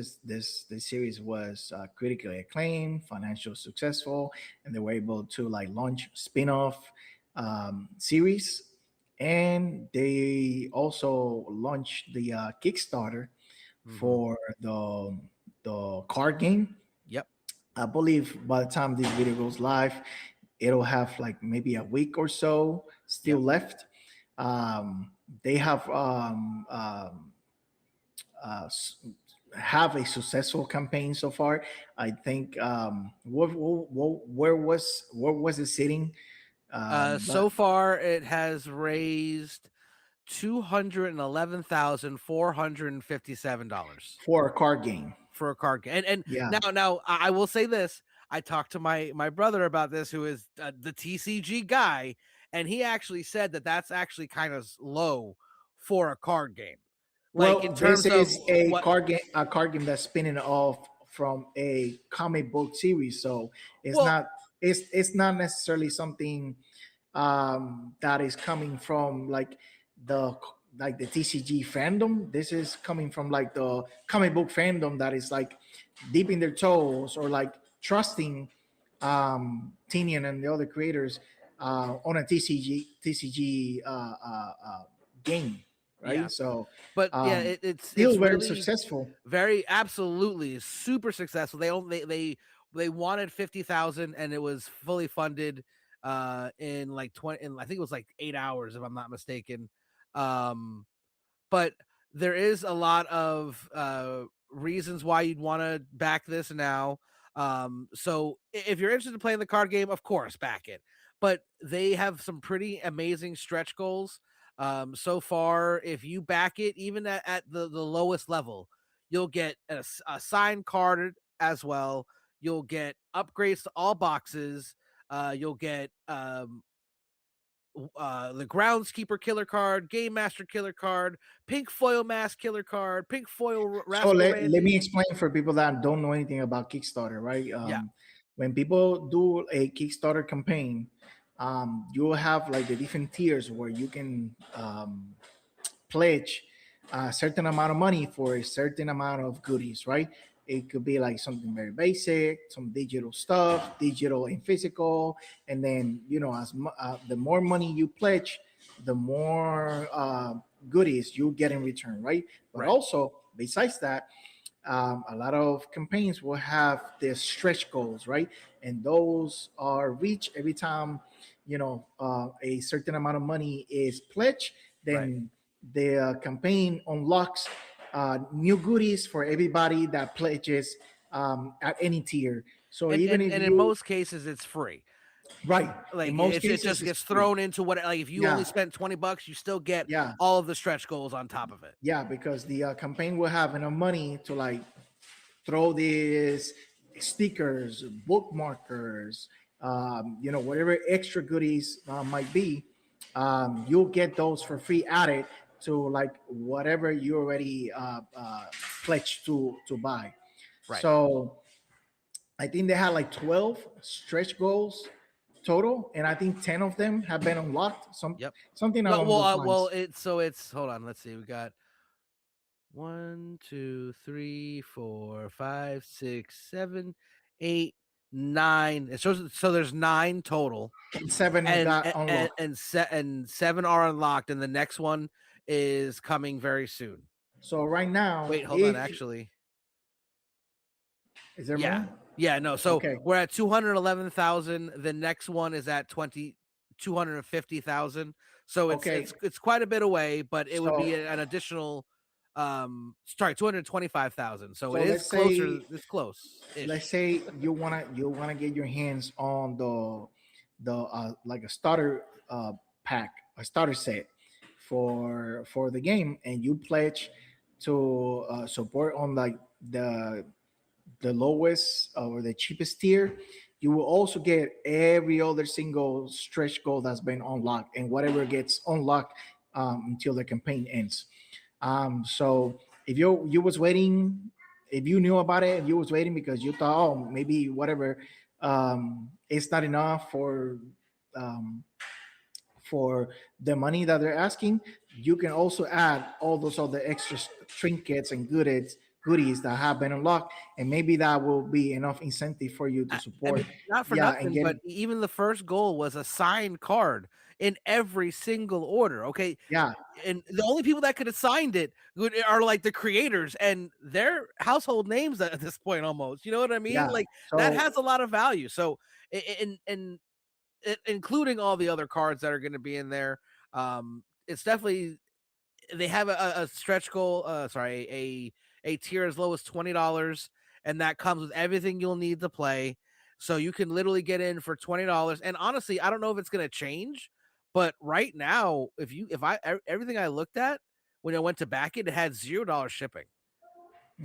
series was critically acclaimed, financial successful, and they were able to like launch spin-off series, and they also launched the Kickstarter for the card game. Yep. I believe by the time this video goes live, it'll have like maybe a week or so still left. They have uh, have a successful campaign so far. I think where was it sitting? So far, it has raised $211,457 for a card game. for a card game. And Yeah. now I will say this: I talked to my brother about this, who is the TCG guy, and he actually said that that's actually kind of low for a card game. Like in Well, this terms of is a what, card game that's spinning off from a comic book series, so it's well, not it's not necessarily something that is coming from the the TCG fandom. This is coming from like the comic book fandom that is like dipping their toes or like trusting Tynion and the other creators on a TCG game, yeah, right? So but yeah, still it's very really successful. very absolutely super successful. They wanted 50,000 and it was fully funded in like 20, I think it was like 8 hours if I'm not mistaken. But there is a lot of reasons why you'd want to back this now. So if you're interested in playing the card game, of course, back it. But they have some pretty amazing stretch goals. So far, if you back it, even at the lowest level, you'll get a signed card as well. You'll get upgrades to all boxes. You'll get the groundskeeper killer card, game master killer card, pink foil mask killer card, pink foil So rascal let me Randy. explain for people that don't know anything about Kickstarter, right? Yeah, When people do a Kickstarter campaign, you will have like the different tiers where you can pledge a certain amount of money for a certain amount of goodies, right? It could be like something very basic, some digital stuff, digital and physical, and then the more money you pledge, the more goodies you get in return, right? But right, also besides that, a lot of campaigns will have their stretch goals, right? And those are reached every time a certain amount of money is pledged. right. Then the campaign unlocks new goodies for everybody that pledges at any tier. So And even and if and in you most cases, it's free. right, in Like most it cases just it's gets free. thrown into what, like if you only Yeah, spent $20, you still get yeah, all of the stretch goals on top of it. yeah, because the campaign will have enough money to like throw these stickers, bookmarkers, whatever extra goodies might be. You'll get those for free added to like whatever you already pledged to buy. Right. So I think they had like 12 stretch goals total, and I think 10 of them have been unlocked. Yep. Something Well, along those well, lines. it's hold on. Let's see. We got 1, 2, 3, 4, 5, 6, 7, 8, 9. So there's 9 total, And 7 got unlocked. and 7 are unlocked, and the next one is coming very soon. So right now, Wait, hold on. if Actually, is there yeah, more? yeah, no. So Okay. we're at 211,000. The next one is at 250,000. So Okay. it's quite a bit away, but it would be So an additional sorry, 225,000. So it so is let's closer. say It's close let's ish. say you wanna get your hands on the like a starter pack, a starter set for the game, and you pledge to support on like the lowest or the cheapest tier. You will also get every other single stretch goal that's been unlocked and whatever gets unlocked until the campaign ends. So if you was waiting, if you knew about it, if you was waiting because you thought, oh, maybe whatever, it's not enough um, for the money that they're asking, you can also add all those other extra trinkets and goodies that have been unlocked, and maybe that will be enough incentive for you to I support. mean, not for Yeah, and nothing, get but even the first goal was a signed card in every single order. Okay, yeah, and the only people that could have signed it are like the creators, and they're household names at this point almost. You know what I mean? yeah. Like that So has a lot of value. So and including all the other cards that are going to be in there, it's definitely they have a stretch goal. Sorry, a tier as low as $20, and that comes with everything you'll need to play. So you can literally get in for $20. And honestly, I don't know if it's going to change, but right now, everything I looked at when I went to back it, it had $0 shipping.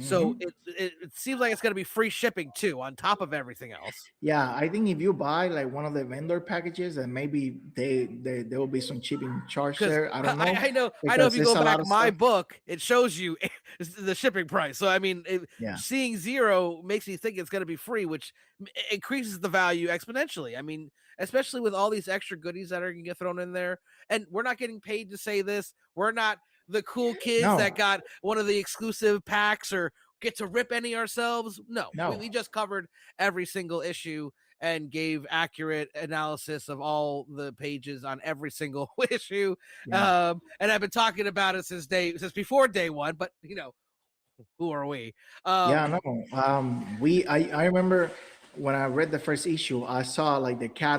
So Mhm. it seems like it's going to be free shipping too, on top of everything else. Yeah, I think if you buy like one of the vendor packages, and maybe there will be some shipping charge Because there. I don't know, I know if because you it's go a lot back of my stuff. book, it shows you the shipping price. So I mean, Yeah. seeing zero makes me think it's going to be free, which increases the value exponentially. I mean, especially with all these extra goodies that are going to get thrown in there, and we're not getting paid to say this. We're not the cool kids No, that got one of the exclusive packs or get to rip any ourselves. No, no. we just covered every single issue and gave accurate analysis of all the pages on every single issue. Yeah. And I've been talking about it since before day one, but you know, who are we? Yeah, Um, no. I remember when I read the first issue, I saw like the cut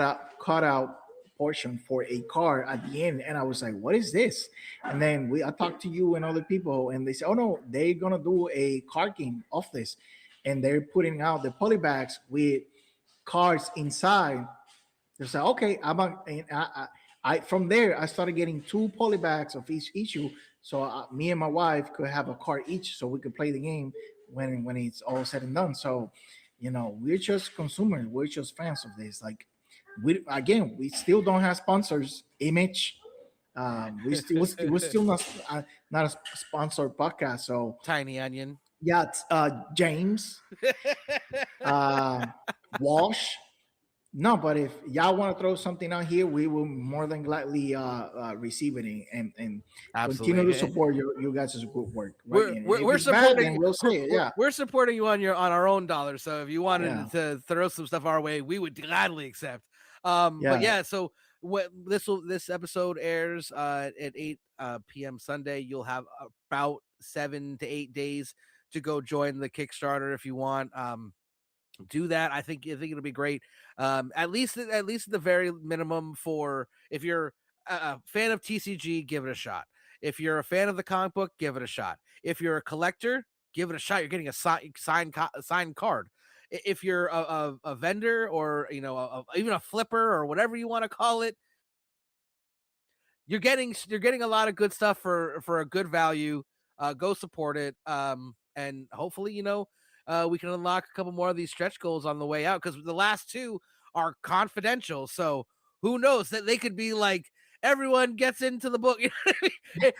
out portion for a car at the end, and I was like, "What is this?" And then I talked to you and other people, and they said, "Oh no, they're gonna do a card game of this, and they're putting out the polybags with cards inside." It's like, okay, I from there I started getting 2 polybags of each issue, so me and my wife could have a card each, so we could play the game when it's all said and done. So, we're just consumers, we're just fans of this. Like, we still don't have sponsors. Image, we're still not a sponsored podcast. So Tiny Onion. yeah, James, uh, Walsh. No, but if y'all want to throw something out here, we will more than gladly receive it and continue to Absolutely. support you guys' good work, right? And if We're it's bad, then supporting we'll say it. Yeah, we're supporting you on our own dollar. So if you yeah, wanted to throw some stuff our way, we would gladly accept. But yeah. yeah, so this episode airs at 8 p.m. Sunday. You'll have about 7 to 8 days to go join the Kickstarter if you want. Do that. I think it'll be great. At least at the very minimum, for if you're a fan of TCG, give it a shot. If you're a fan of the comic book, give it a shot. If you're a collector, give it a shot. You're getting a signed card. If you're a vendor, or even a flipper, or whatever you want to call it, you're getting a lot of good stuff for a good value. Go support it. And hopefully, we can unlock a couple more of these stretch goals on the way out, because the last two are confidential. So who knows, that they could be like everyone gets into the book.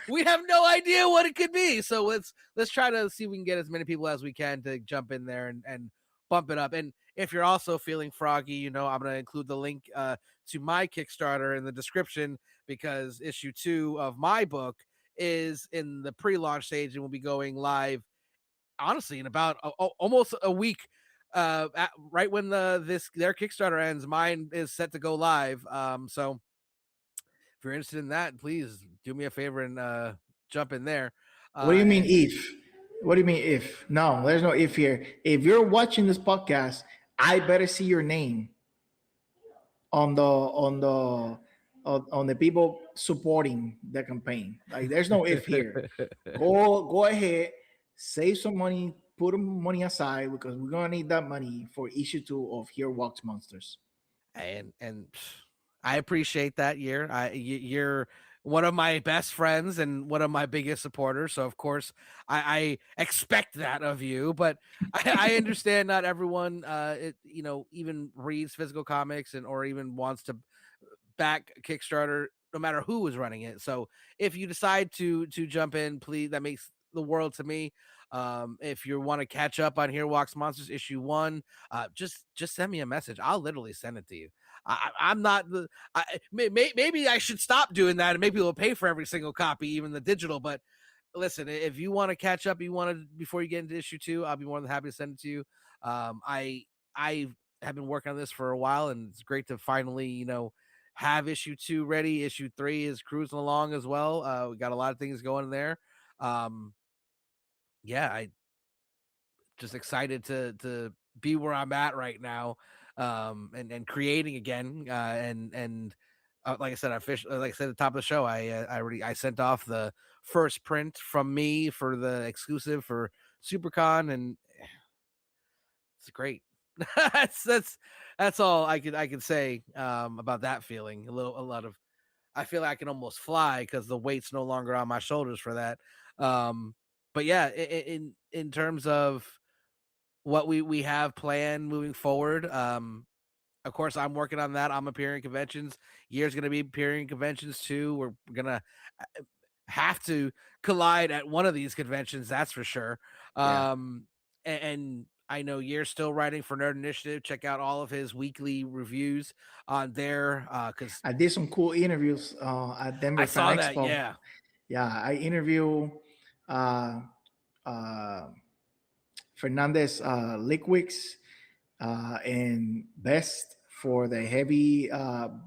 We have no idea what it could be. So let's try to see if we can get as many people as we can to jump in there and bump it up. And if you're also feeling froggy, I'm going to include the link to my Kickstarter in the description, because issue 2 of my book is in the pre-launch stage and will be going live, honestly, in about almost a week. Right when their Kickstarter ends, mine is set to go live. So if you're interested in that, please do me a favor and jump in there. What do you mean And if? What do you mean if? No, there's no if here. If you're watching this podcast, I better see your name on the people supporting the campaign. Like, there's no if here. Go ahead, save some money, put some money aside, because we're gonna need that money for issue 2 of Here Walks Monsters. and I appreciate that. You're one of my best friends and one of my biggest supporters, so of course I expect that of you. But I understand not everyone even reads physical comics or even wants to back Kickstarter, no matter who is running it. So if you decide to jump in, please, that makes the world to me. If you want to catch up on Here Walks Monsters issue 1, just send me a message. I'll literally send it to you. I'm not the maybe I should stop doing that and make people pay for every single copy, even the digital. But listen, if you want to catch up, before you get into issue 2, I'll be more than happy to send it to you. I have been working on this for a while, and it's great to finally have issue 2 ready. Issue 3 is cruising along as well. We got a lot of things going there. Yeah, I just excited to be where I'm at right now, and creating again. And like I said, like I said at the top of the show, I sent off the first print from me for the exclusive for SuperCon, and it's great. That's all I could say about that feeling. A lot of, I feel like I can almost fly because the weight's no longer on my shoulders for that. but yeah, in terms of what we have planned moving forward, of course, I'm working on that. I'm appearing at conventions. Year's going to be appearing at conventions too. We're gonna have to collide at one of these conventions, that's for sure. Yeah. And I know Year's still writing for Nerd Initiative. Check out all of his weekly reviews on there, because I did some cool interviews at I Denver Fan saw that. Expo. Yeah, Yeah, I interview uh, uh, Fernandez Liquids and Best for the heavy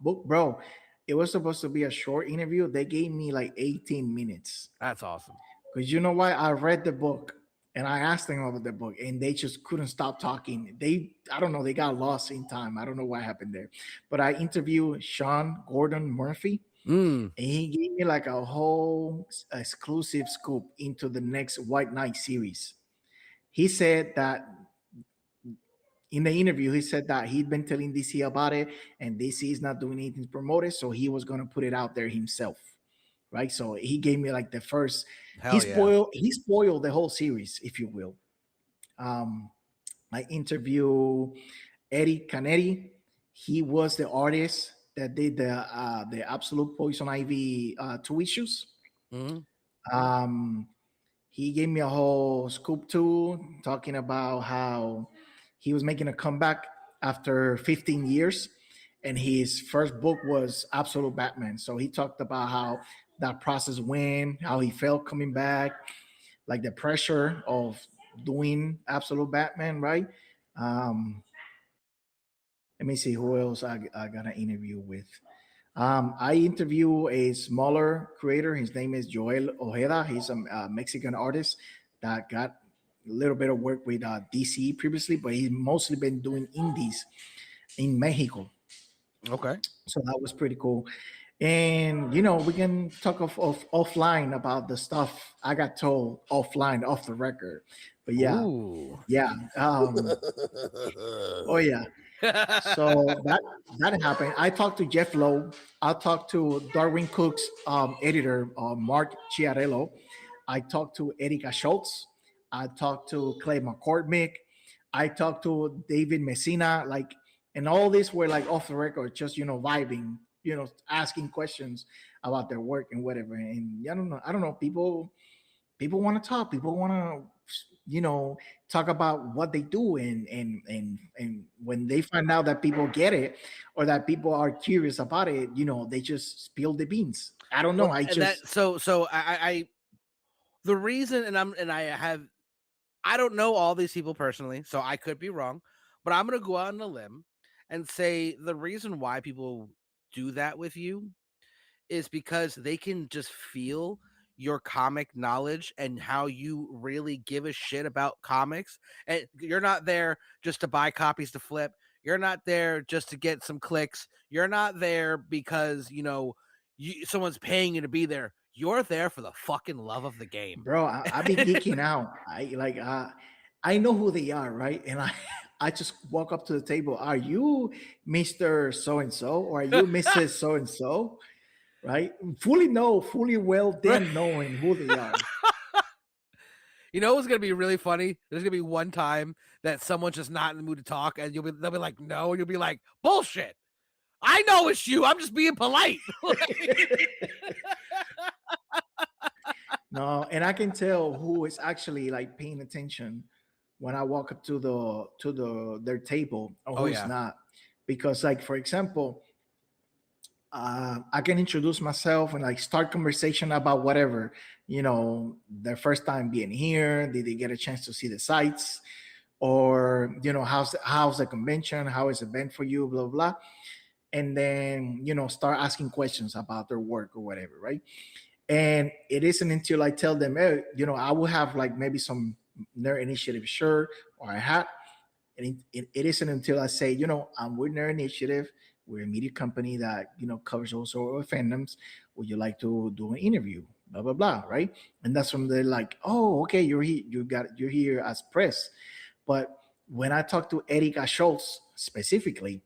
book, bro. It was supposed to be a short interview. They gave me like 18 minutes. that's awesome. Because you know why? I read the book and I asked them about the book and they just couldn't stop talking. I don't know, they got lost in time. I don't know what happened there. But I interviewed Sean Gordon Murphy and he gave me like a whole exclusive scoop into the next White Knight series. He said that in the interview, he said that he'd been telling DC about it and DC is not doing anything to promote it. So he was going to put it out there himself. Right. So he gave me like the first, Hell yeah. he spoiled the whole series, if you will. I interview Eddie Canetti. He was the artist that did the Absolute Poison Ivy 2 issues. He gave me a whole scoop too, talking about how he was making a comeback after 15 years. And his first book was Absolute Batman. So he talked about how that process went, how he felt coming back, like the pressure of doing Absolute Batman, right? Let me see who else I got an interview with. I interview a smaller creator. His name is Joel Ojeda. He's a Mexican artist that got a little bit of work with DC previously, but he's mostly been doing indies in Mexico. Okay. So that was pretty cool. And you know, we can talk of offline about the stuff I got told offline, off the record. But yeah, Ooh. yeah. Oh yeah. So that happened. I talked to Jeph Loeb. I talked to Darwin Cook's editor, Mark Chiarello. I talked to Erika Schultz. I talked to Clay McCormick. I talked to David Messina. Like, and all this were like off the record, just vibing, asking questions about their work and whatever. And I don't know. People want to talk. People want to talk about what they do, and when they find out that people get it or that people are curious about it, they just spill the beans. I don't know. Well, I the reason, I don't know all these people personally, so I could be wrong, but I'm gonna go out on a limb and say the reason why people do that with you is because they can just feel your comic knowledge and how you really give a shit about comics. And you're not there just to buy copies to flip. You're not there just to get some clicks. You're not there because, someone's paying you to be there. You're there for the fucking love of the game. Bro, I be geeking out. I know who they are, right? And I just walk up to the table. Are you Mr. So and so, or are you Mrs. So and so? Right? Fully well them knowing who they are. You know what's gonna be really funny? There's gonna be one time that someone's just not in the mood to talk, and they'll be like, no, and you'll be like, bullshit. I know it's you. I'm just being polite. No, and I can tell who is actually like paying attention when I walk up to their table or who's not. Because, like, for example, I can introduce myself and like start conversation about whatever, their first time being here. Did they get a chance to see the sites? Or, how's the convention? How is the event for you? Blah, blah. And then, start asking questions about their work or whatever, right? And it isn't until I tell them, hey, I will have like maybe some Nerd Initiative shirt or a hat. And it isn't until I say, I'm with Nerd Initiative. We're a media company that, covers all sorts of fandoms. Would you like to do an interview? Blah, blah, blah, right? And that's when they're like, oh, okay, you're here. You're here as press. But when I talk to Erika Schultz specifically,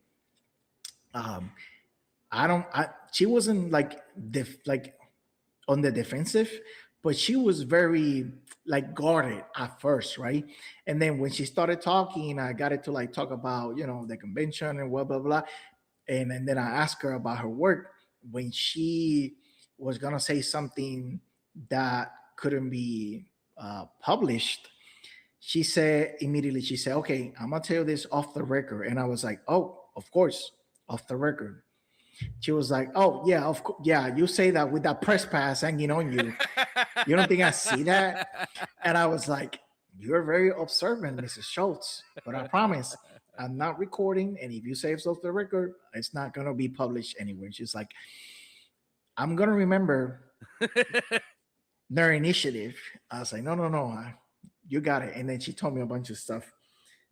she wasn't like on the defensive, but she was very like guarded at first, right? And then when she started talking, I got it to like talk about, the convention and blah blah blah. And then I asked her about her work. When she was gonna say something that couldn't be published, she said immediately, she said, okay, I'm gonna tell you this off the record. And I was like, oh, of course, off the record. She was like, oh yeah, of course, yeah, you say that with that press pass hanging on you. You don't think I see that? And I was like, you're very observant, Mrs. Schultz, but I promise I'm not recording. And if you say it's off the record, it's not going to be published anywhere. She's like, I'm going to remember their initiative. I was like, no, you got it. And then she told me a bunch of stuff.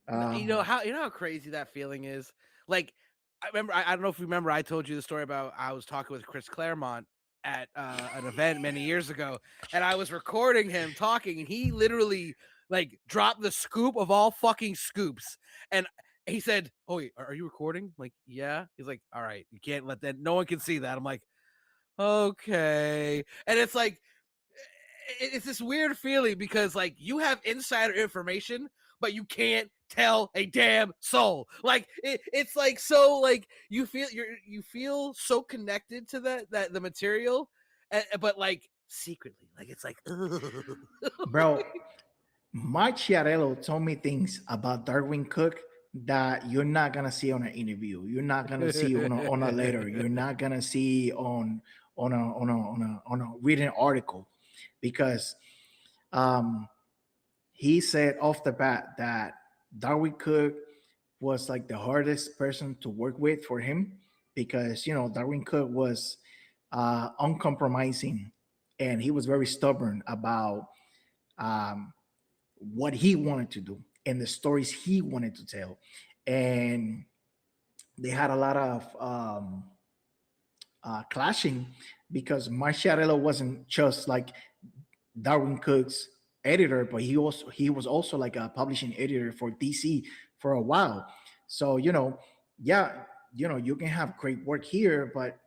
You know how crazy that feeling is? Like, I remember, I don't know if you remember, I told you the story about I was talking with Chris Claremont at an event many years ago, and I was recording him talking, and he literally like dropped the scoop of all fucking scoops, and he said, "Oh, wait, are you recording?" I'm like, yeah. He's like, "All right, you can't let that. No one can see that." I'm like, okay, and it's like it's this weird feeling because like you have insider information, but you can't tell a damn soul. Like it's like so like you feel so connected to that the material, but like secretly, like it's like Bro, Mike Chiarello told me things about Darwin Cook that you're not gonna see on an interview. You're not gonna see on a letter. You're not gonna see on a written article, because he said off the bat that Darwin Cook was like the hardest person to work with for him, because Darwin Cook was uncompromising, and he was very stubborn about what he wanted to do and the stories he wanted to tell. And they had a lot of clashing, because Marciarello wasn't just like Darwin Cook's editor, but he was also like a publishing editor for DC for a while. So yeah, you can have great work here, but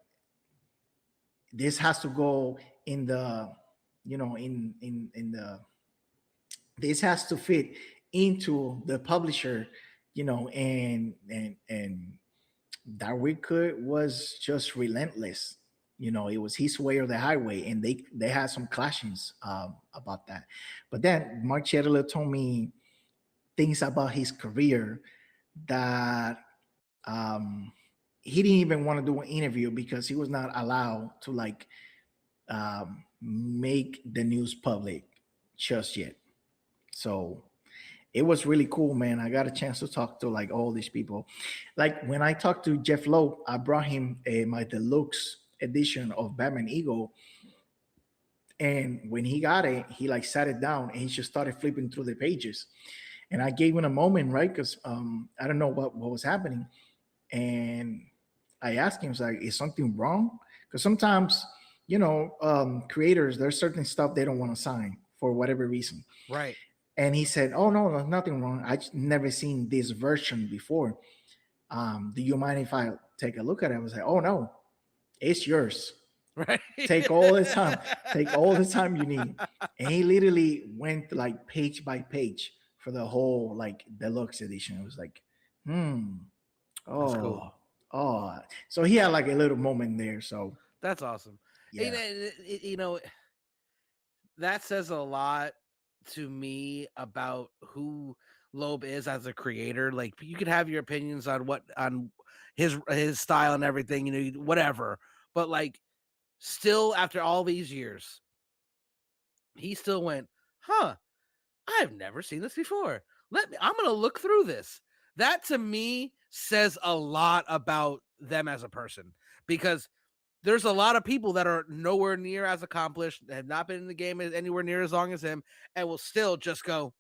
this has to go in the in the this has to fit into the publisher, and Darwin Cook was just relentless. It was his way or the highway, and they had some clashings about that. But then Mark Chetler told me things about his career that he didn't even want to do an interview because he was not allowed to like make the news public just yet. So it was really cool, man. I got a chance to talk to like all these people. Like when I talked to Jeph Loeb, I brought him my deluxe edition of Batman Eagle. And when he got it, he like sat it down and he just started flipping through the pages. And I gave him a moment, right? Because I don't know what was happening. And I asked him, I was like, is something wrong? Because sometimes, creators, there's certain stuff they don't want to sign for whatever reason. right. And he said, oh, no, there's nothing wrong. I've never seen this version before. Do you mind if I take a look at it? I was like, oh, no, it's yours. Right. Take all the time. Take all the time you need. And he literally went like page by page for the whole like deluxe edition. It was like, That's cool. Oh. So he had like a little moment there. So that's awesome. yeah. That says a lot to me about who Loeb is as a creator. Like you could have your opinions on his style and everything, whatever. But like still after all these years, he still went, I've never seen this before. I'm gonna look through this. That to me says a lot about them as a person, because there's a lot of people that are nowhere near as accomplished, have not been in the game anywhere near as long as him, and will still just go,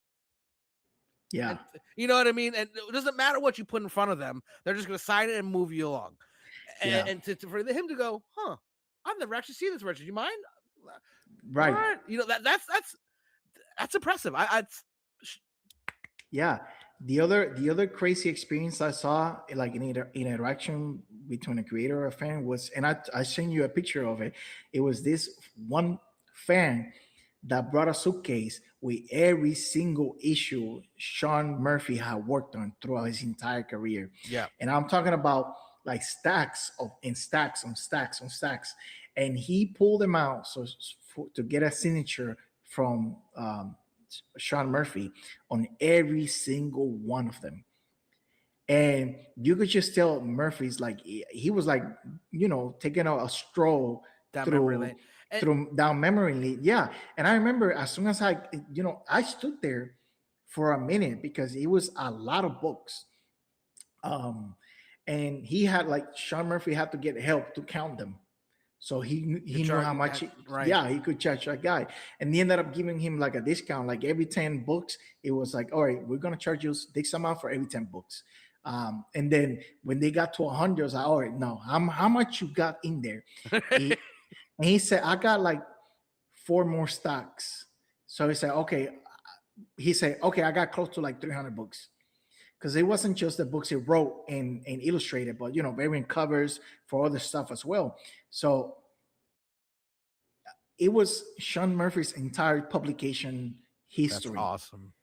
yeah. And, you know what I mean? And it doesn't matter what you put in front of them. They're just going to sign it and move you along. Yeah. And for him to go, I've never actually seen this version. Do you mind? Right. What? That's impressive. Yeah. The other crazy experience I saw, like in interaction between a creator or a fan, was, and I sent you a picture of it. It was this one fan that brought a suitcase with every single issue Sean Murphy had worked on throughout his entire career. Yeah. And I'm talking about like stacks on stacks. And he pulled them out to get a signature from Sean Murphy on every single one of them. And you could just tell Murphy's like he was like, taking a stroll Down memory lane. down memory lane. Yeah. And I remember as soon as I stood there for a minute because it was a lot of books. And he had Sean Murphy had to get help to count them. So he knew how much, he could charge that guy. And he ended up giving him like a discount, like every 10 books, it was like, all right, we're going to charge you this amount for every 10 books. And then when they got to 100, I was like, all right, no, how much you got in there? And he said, I got like 4 more stocks. So he said, okay. He said, okay, I got close to like 300 books. Because it wasn't just the books he wrote and illustrated, but, variant covers for other stuff as well. So it was Sean Murphy's entire publication history. That's awesome.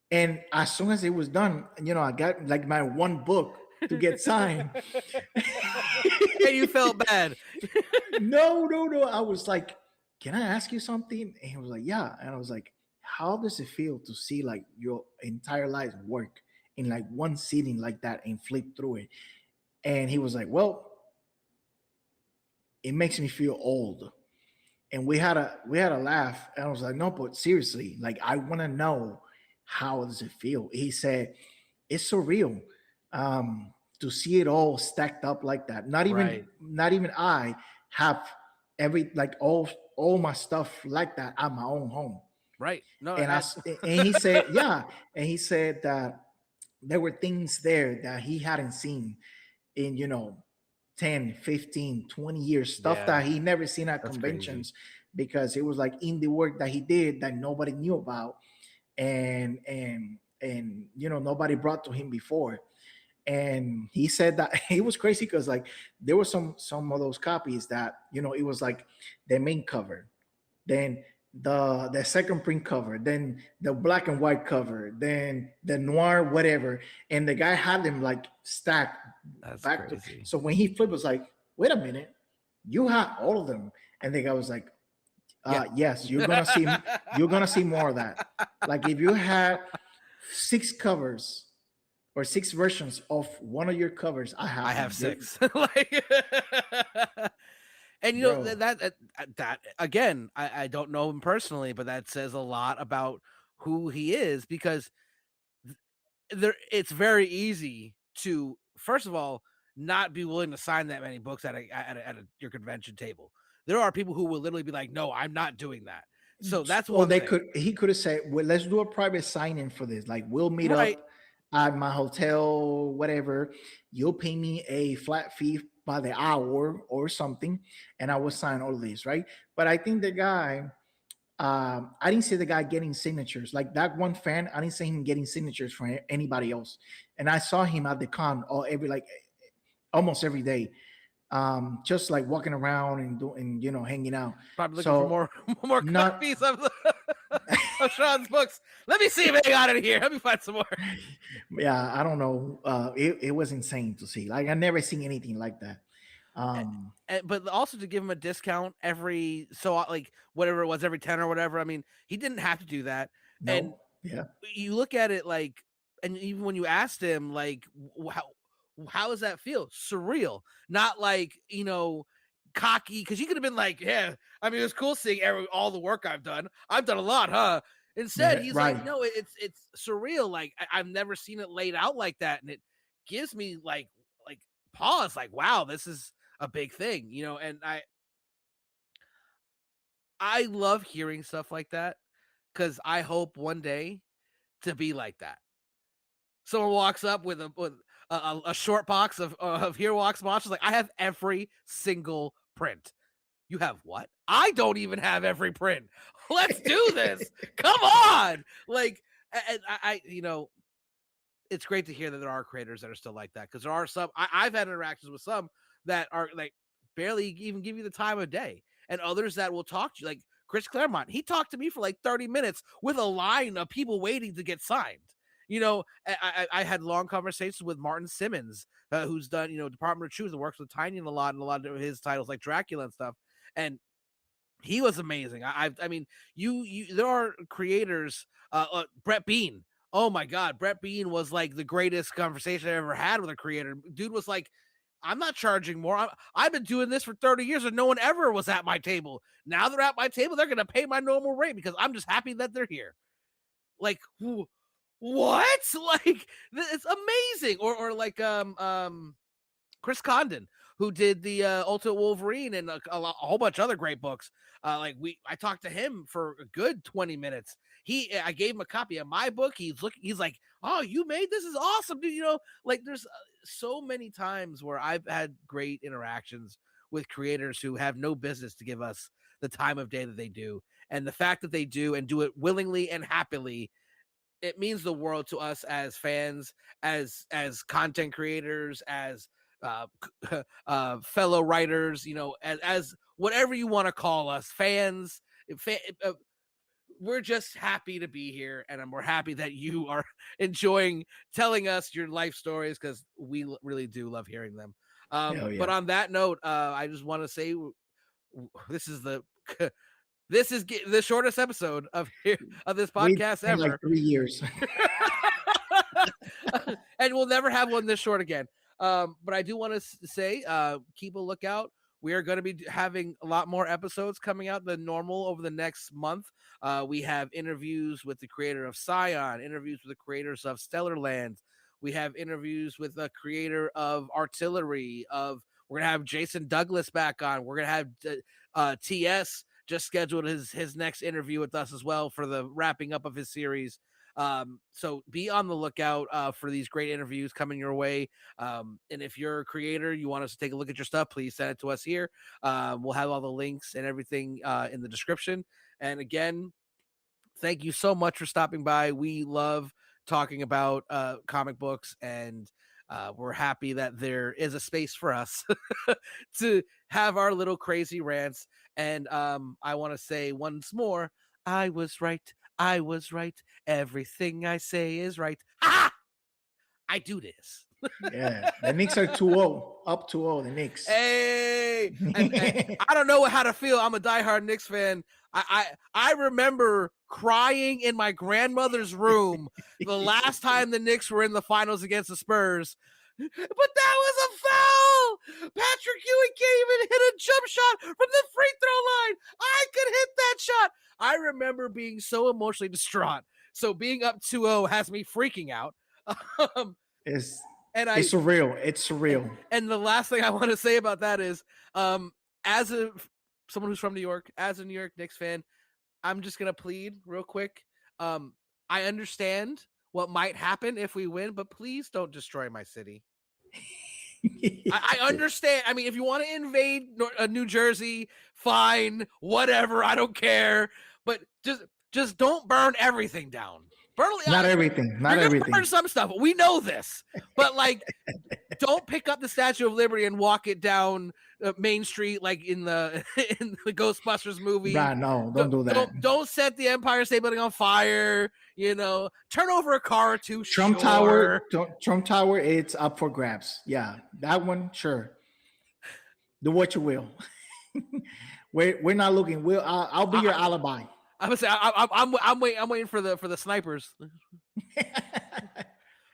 And as soon as it was done, I got like my one book to get signed. And you felt bad. No. I was like, can I ask you something? And he was like, yeah. And I was like, how does it feel to see like your entire life work in like one sitting like that and flip through it? And he was like, well, it makes me feel old. And we had a laugh. And I was like, no, but seriously, like, I want to know, how does it feel? He said, it's surreal to see it all stacked up like that. Not even I have all my stuff like that at my own home. Right. No. And and he said, yeah. And he said that there were things there that he hadn't seen in, 10, 15, 20 years, stuff that he never seen at conventions, because it was like indie work that he did that nobody knew about. And nobody brought to him before. And he said that it was crazy because like there were some of those copies that, it was like the main cover, then the second print cover, then the black and white cover, then the noir, whatever. And the guy had them like stacked. That's back crazy. So when he flipped, it was like, wait a minute, you have all of them. And the guy was like, yes, you're gonna see more of that. Like if you had 6 covers or 6 versions of one of your covers, I have 6. And that again, I don't know him personally, but that says a lot about who he is, because it's very easy to, first of all, not be willing to sign that many books at your convention table. There are people who will literally be like, no, I'm not doing that. So that's what he could have said, well, let's do a private signing for this. Like, we'll meet up at my hotel, whatever. You'll pay me a flat fee by the hour or something, and I will sign all of these, right? But I think the guy, I didn't see the guy getting signatures. Like that one fan, I didn't see him getting signatures from anybody else. And I saw him at the con almost every day. Just like walking around and hanging out. Probably looking for more copies of Sean's books. Let me see if they got it here. Let me find some more. Yeah, I don't know. It was insane to see. Like I never seen anything like that. But also to give him a discount every whatever it was, every 10 or whatever. I mean, he didn't have to do that. No, and you look at it like, and even when you asked him like, how does that feel? Surreal, not like, cocky, because you could have been like, yeah, I mean, it was cool seeing all the work I've done a lot, huh? Instead, he's like, no, it's surreal. Like I've never seen it laid out like that, and it gives me like pause. Like, wow, this is a big thing, And I love hearing stuff like that, because I hope one day to be like that. Someone walks up with a short box of Here Walks Monsters. Like, I have every single print. You have what? I don't even have every print. Let's do this. Come on. Like, and I it's great to hear that there are creators that are still like that, because there are some, I've had interactions with some that are like barely even give you the time of day, and others that will talk to you. Like Chris Claremont, he talked to me for like 30 minutes with a line of people waiting to get signed. You know, I had long conversations with Martin Simmons, who's done, you know, Department of Truth and works with Tynion a lot, and a lot of his titles like Dracula and stuff. And he was amazing. I mean, there are creators, Brett Bean. Oh my God, Brett Bean was like the greatest conversation I ever had with a creator. Dude was like, I'm not charging more. I've been doing this for 30 years and no one ever was at my table. Now they're at my table. They're going to pay my normal rate because I'm just happy that they're here. Like, what? Like, it's amazing. Or like, Chris Condon, who did the Ultimate Wolverine and a whole bunch of other great books. I talked to him for a good 20 minutes. I gave him a copy of my book. He's like, oh, you made this? Is awesome, dude. You know, like there's so many times where I've had great interactions with creators who have no business to give us the time of day that they do. And the fact that they do and do it willingly and happily, it means the world to us as fans, as content creators, as fellow writers, you know, as whatever you want to call us, fans. We're just happy to be here, and we're happy that you are enjoying telling us your life stories because we really do love hearing them. But on that note, I just want to say this is the shortest episode of this podcast ever. Like 3 years. And we'll never have one this short again. But I do want to say, keep a lookout. We are going to be having a lot more episodes coming out than normal over the next month. We have interviews with the creator of Scion, interviews with the creators of Stellarland. We have interviews with the creator of Artillery. We're going to have Jason Douglas back on. We're going to have TS just scheduled his next interview with us as well for the wrapping up of his series. So be on the lookout for these great interviews coming your way. And if you're a creator, you want us to take a look at your stuff, please send it to us here. We'll have all the links and everything in the description. And again, thank you so much for stopping by. We love talking about comic books, and we're happy that there is a space for us to have our little crazy rants. And I want to say once more, I was right. I was right. Everything I say is right. Ha! I do this. Yeah, the Knicks are 2-0, up 2-0. The Knicks. Hey, and I don't know how to feel. I'm a diehard Knicks fan. I remember crying in my grandmother's room the last time the Knicks were in the finals against the Spurs. But that was a foul. Patrick Ewing can't even hit a jump shot from the free throw line. I could hit that shot. I remember being so emotionally distraught. So being up 2-0 has me freaking out. It's surreal. It's surreal. And the last thing I want to say about that is, as someone who's from New York, as a New York Knicks fan, I'm just gonna plead real quick. I understand what might happen if we win, but please don't destroy my city. I understand. I mean, if you want to invade New Jersey, fine, whatever. I don't care. But just don't burn everything down. Not everything. Burn some stuff. We know this, but like, don't pick up the Statue of Liberty and walk it down Main Street like in the Ghostbusters movie. Right? No, don't do that. Don't set the Empire State Building on fire. You know, turn over a car or two. Trump Tower. Trump Tower. It's up for grabs. Yeah, that one. Sure. Do what you will. We're not looking. I'll be your alibi. I would say I'm waiting for the snipers.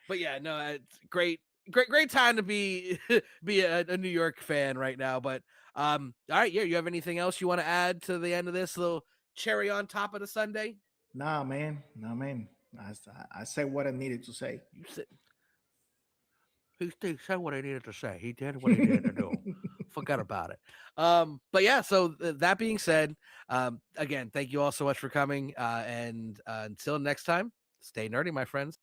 But yeah, no, it's great time to be a New York fan right now. But all right, yeah, you have anything else you want to add to the end of this little cherry on top of the Sunday? Nah, man. I said what I needed to say. He said what I needed to say. He did what he needed to do. Forgot about it. But yeah, so that being said, again, thank you all so much for coming. And until next time, stay nerdy, my friends.